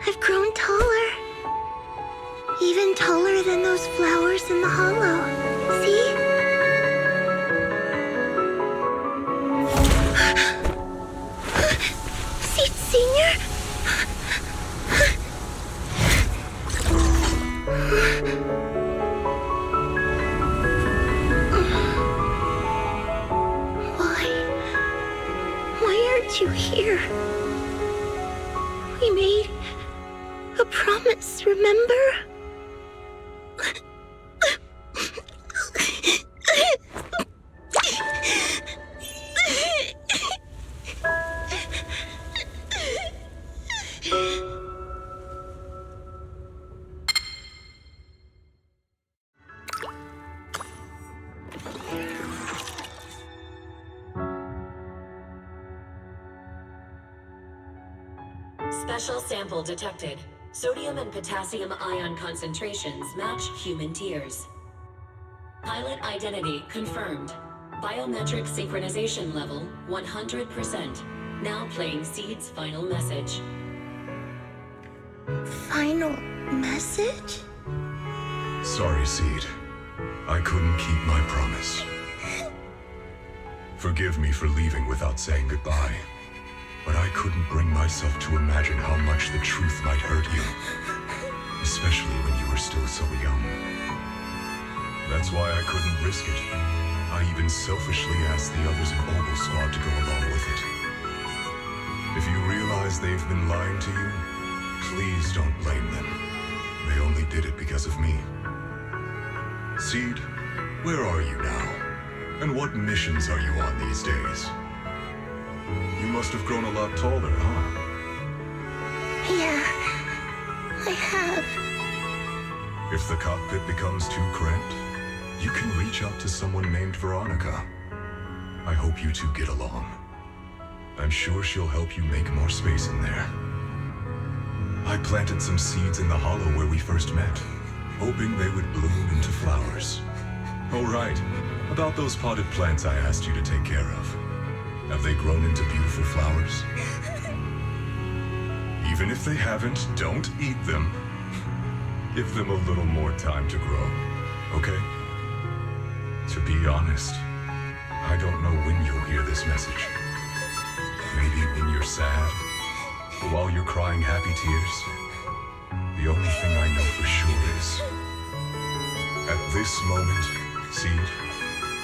I've grown taller. Even taller than those flowers in the hollow. See? Seed Senior? Why aren't you here? We made a promise, remember? Special sample detected. Sodium and potassium ion concentrations match human tears. Pilot identity confirmed. Biometric synchronization level 100%. Now playing Seed's final message. Final message? Sorry, Seed. I couldn't keep my promise. Forgive me for leaving without saying goodbye. But I couldn't bring myself to imagine how much the truth might hurt you. Especially when you were still so young. That's why I couldn't risk it. I even selfishly asked the others in Ogle Squad to go along with it. If you realize they've been lying to you, please don't blame them. They only did it because of me. Seed, where are you now? And what missions are you on these days? You must have grown a lot taller, huh? Yeah, I have. If the cockpit becomes too cramped, you can reach out to someone named Veronica. I hope you two get along. I'm sure she'll help you make more space in there. I planted some seeds in the hollow where we first met, hoping they would bloom into flowers. Oh right, about those potted plants I asked you to take care of. Have they grown into beautiful flowers? Even if they haven't, don't eat them. Give them a little more time to grow, okay? To be honest, I don't know when you'll hear this message. Maybe when you're sad, or while you're crying happy tears. The only thing I know for sure is, at this moment, Seed,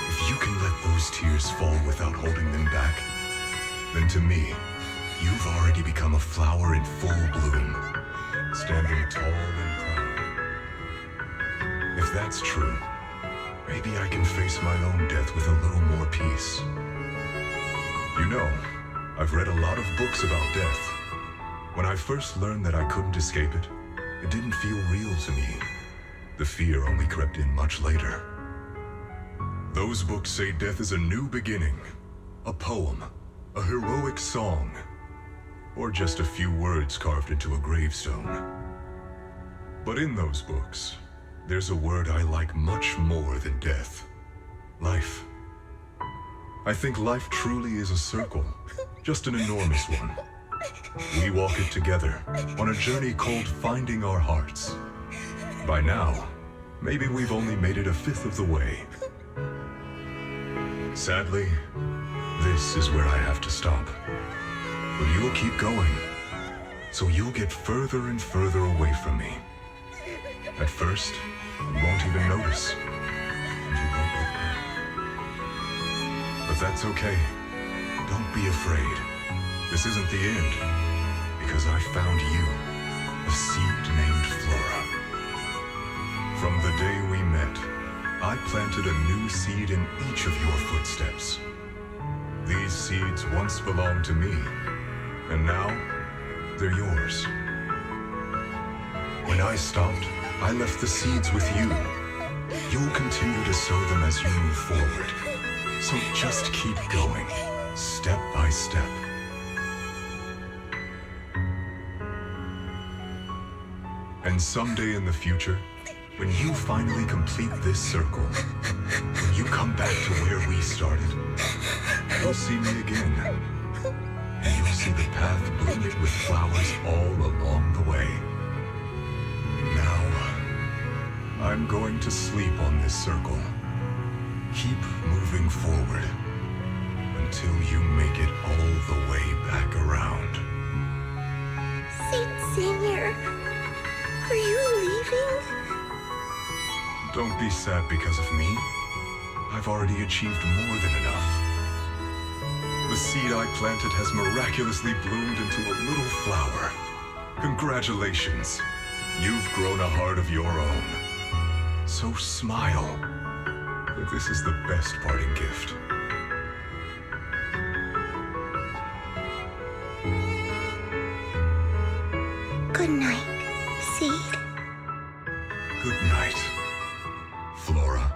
if you can let those tears fall without holding them back, then to me, you've already become a flower in full bloom, standing tall and proud. If that's true, maybe I can face my own death with a little more peace. You know, I've read a lot of books about death. When I first learned that I couldn't escape it, it didn't feel real to me. The fear only crept in much later. Those books say death is a new beginning, a poem, a heroic song, or just a few words carved into a gravestone. But in those books, there's a word I like much more than death. Life. I think life truly is a circle, just an enormous one. We walk it together on a journey called finding our hearts. By now, maybe we've only made it a fifth of the way. Sadly, this is where I have to stop. But you'll keep going, so you'll get further and further away from me. At first, you won't even notice. And you won't look back. But that's okay. Don't be afraid. This isn't the end, because I found you, a seed named Flora. From the day we met, I planted a new seed in each of your footsteps. These seeds once belonged to me, and now they're yours. When I stopped, I left the seeds with you. You'll continue to sow them as you move forward. So just keep going, step by step. And someday in the future, when you finally complete this circle, when you come back to where we started, you'll see me again. And you'll see the path blooming with flowers all along the way. Now, I'm going to sleep on this circle. Keep moving forward until you make it all the way back around. Saint Senior, are you leaving? Don't be sad because of me. I've already achieved more than enough. The seed I planted has miraculously bloomed into a little flower. Congratulations. You've grown a heart of your own. So smile. For this is the best parting gift. Good night, Seed. Good night, Flora.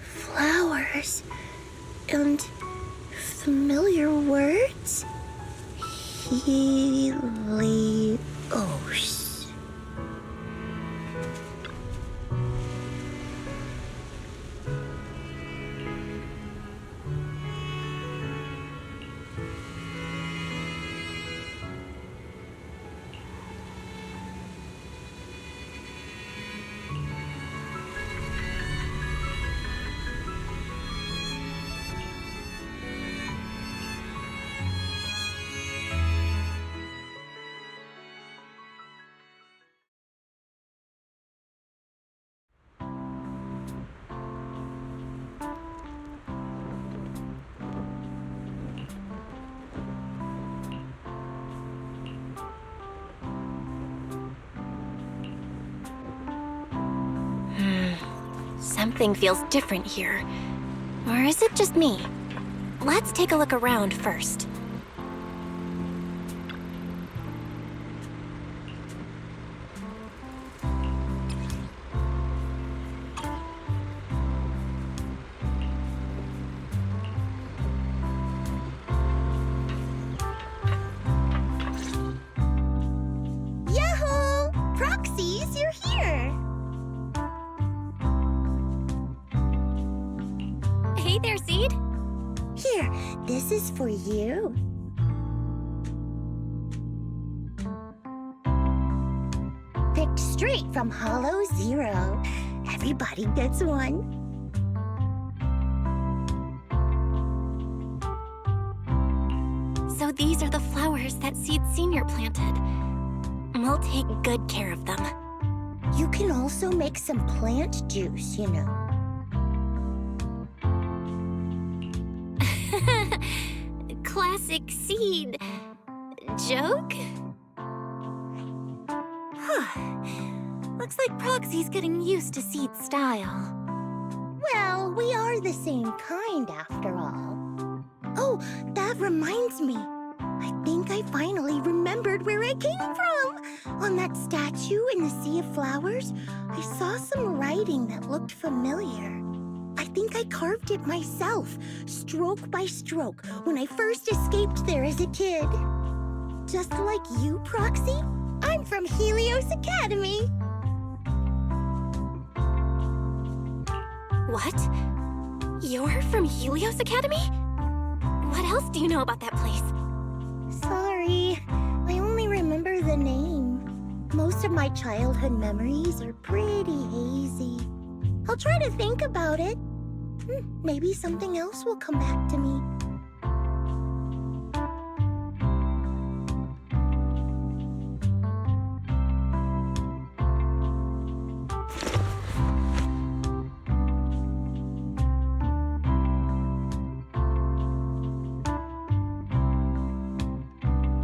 Flowers and familiar words. Helios. Something feels different here. Or is it just me? Let's take a look around first. Yahoo! Proxies, you're here! Hey there, Seed. Here, this is for you. Picked straight from Hollow Zero. Everybody gets one. So these are the flowers that Seed Senior planted. We'll take good care of them. You can also make some plant juice, you know. Classic Seed. Joke? Looks like Proxy's getting used to Seed's style. Well, we are the same kind after all. Oh, that reminds me. I think I finally remembered where I came from. On that statue in the Sea of Flowers, I saw some writing that looked familiar. I think I carved it myself, stroke by stroke, when I first escaped there as a kid. Just like you, Proxy, I'm from Helios Academy. What? You're from Helios Academy? What else do you know about that place? Sorry, I only remember the name. Most of my childhood memories are pretty hazy. I'll try to think about it. Maybe something else will come back to me.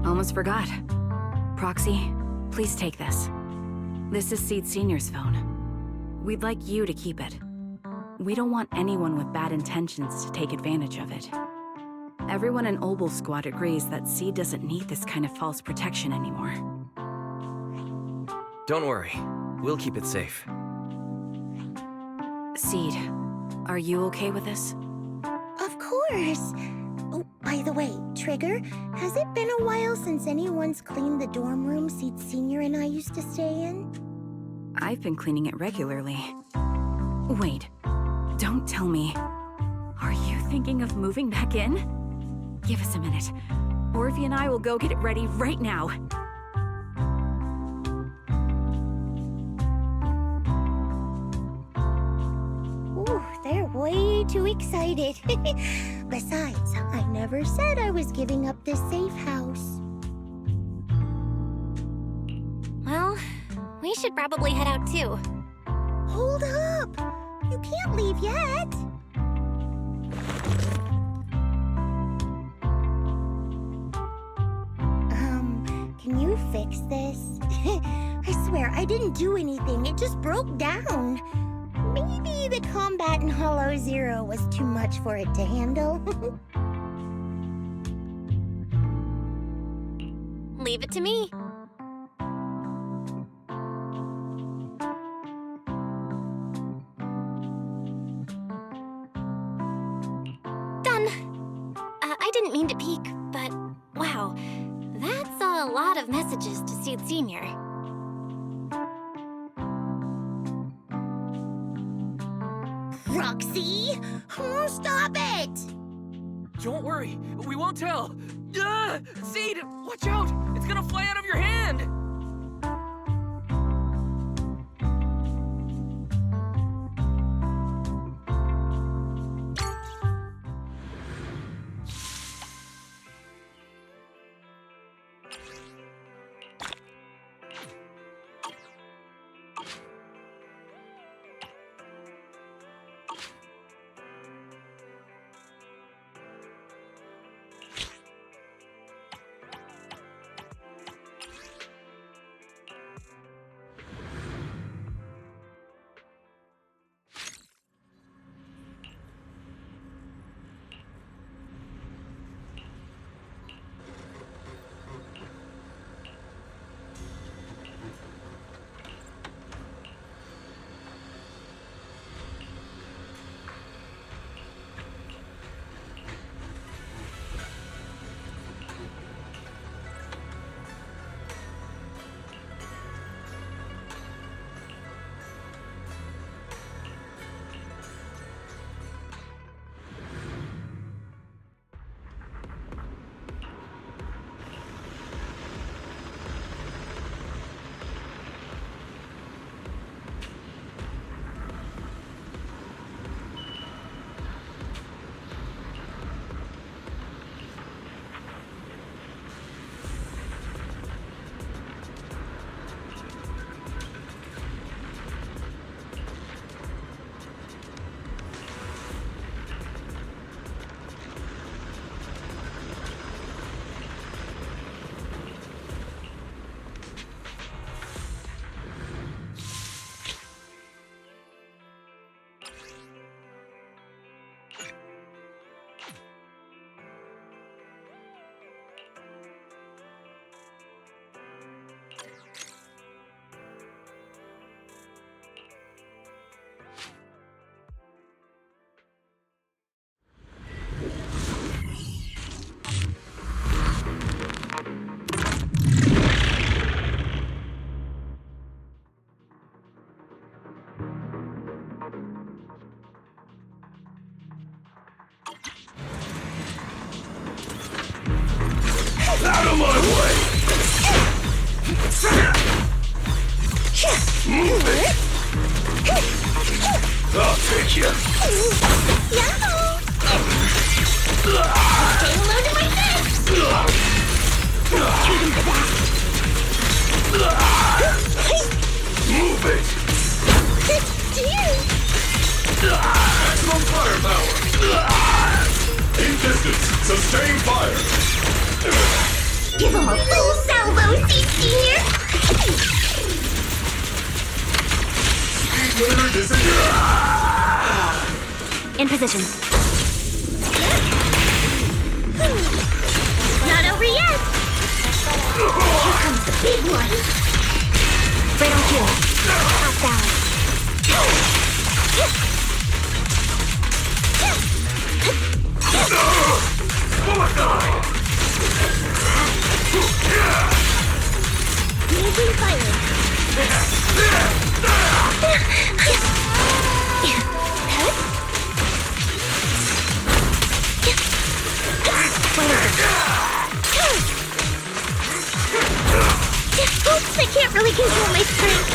Almost forgot. Proxy, please take this. This is Seed Senior's phone. We'd like you to keep it. We don't want anyone with bad intentions to take advantage of it. Everyone in Obel Squad agrees that Seed doesn't need this kind of false protection anymore. Don't worry. We'll keep it safe. Seed, are you okay with this? Of course. Oh, by the way, Trigger, has it been a while since anyone's cleaned the dorm room Seed Senior and I used to stay in? I've been cleaning it regularly. Wait, don't tell me. Are you thinking of moving back in? Give us a minute. Orvie and I will go get it ready right now. Ooh, they're way too excited. Besides, I never said I was giving up this safe house. Well, we should probably head out too. Hold up! You can't leave yet! Can you fix this? I swear, I didn't do anything. It just broke down. Maybe the combat in Hollow Zero was too much for it to handle. Leave it to me. Done. I didn't mean to peek, but wow, that's a lot of messages to Seed Senior. Roxy! Oh, stop it! Don't worry. We won't tell. Seed! Watch out! It's gonna fly out of your hand! Move it! I'll take you! Yahoo! Stay alone in my fist! Treat him to that! Move it! Maximum firepower! In distance, sustain fire! Give him a full salvo, Senior! Speed limiter disengaged! In position. Not over yet! Here comes the big one! Right on cue. Half balance. Amazing fire! Oops, I can't really control my strength.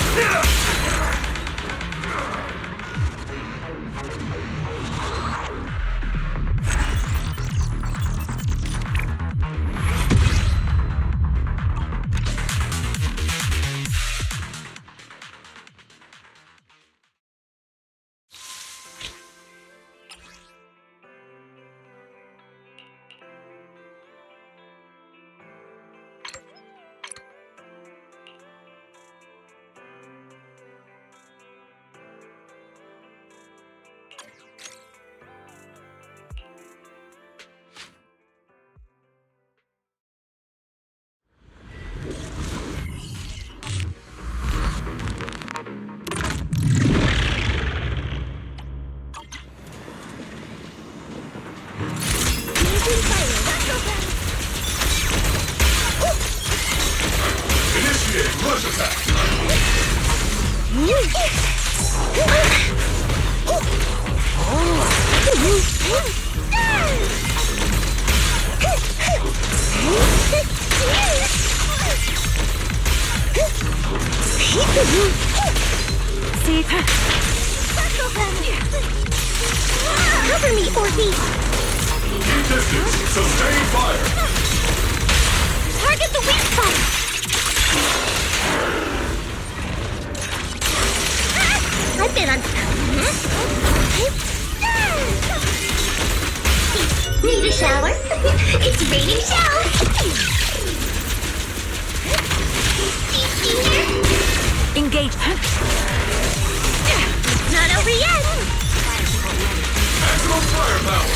Initiate rush attack! See? Cover me, Orphe! In distance, sustain fire! Target the weak spot! I've been on... Need a shower? It's raining showers! Engage. Not over yet! Maximum firepower!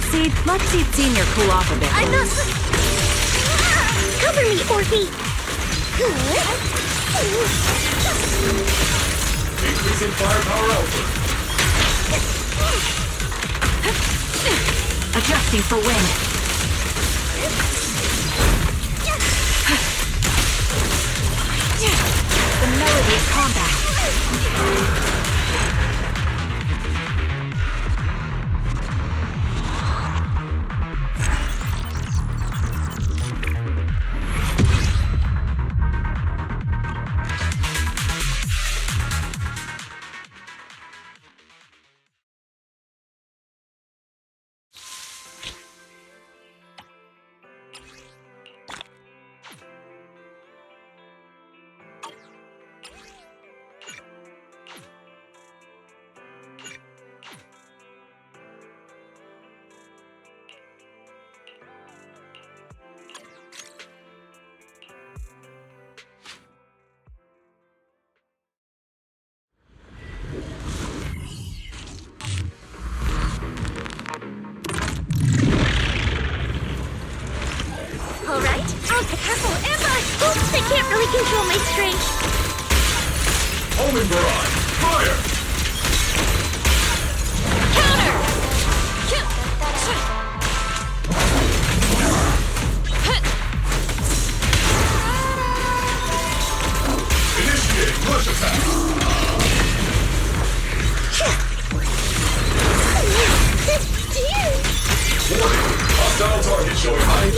See, let's see Senior cool off a bit. I'm not... Cover me, Orphe! Increasing firepower output. Adjusting for wind. The melody of combat. Careful, Emma! Oops, I can't really control my strength. Homing barrage! Fire! Initiate Initiating rush attack! Warning! Hostile target showing height!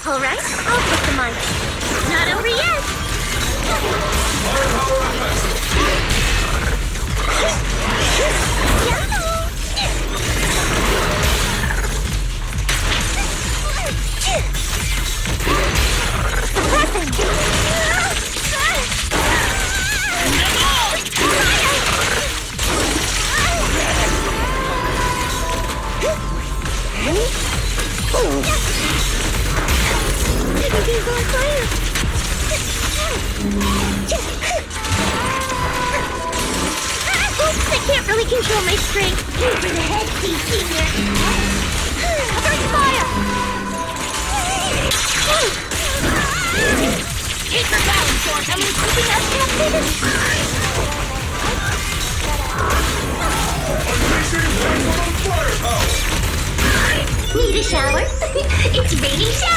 All right, I'll put the mic. Not over yet. Everything's on fire! Oops, I can't really control my strength. Over the head, Senior. First fire! Keep her down, George. I'm keeping us captive. Unleashing maximum firepower! Need a shower? It's raining shower!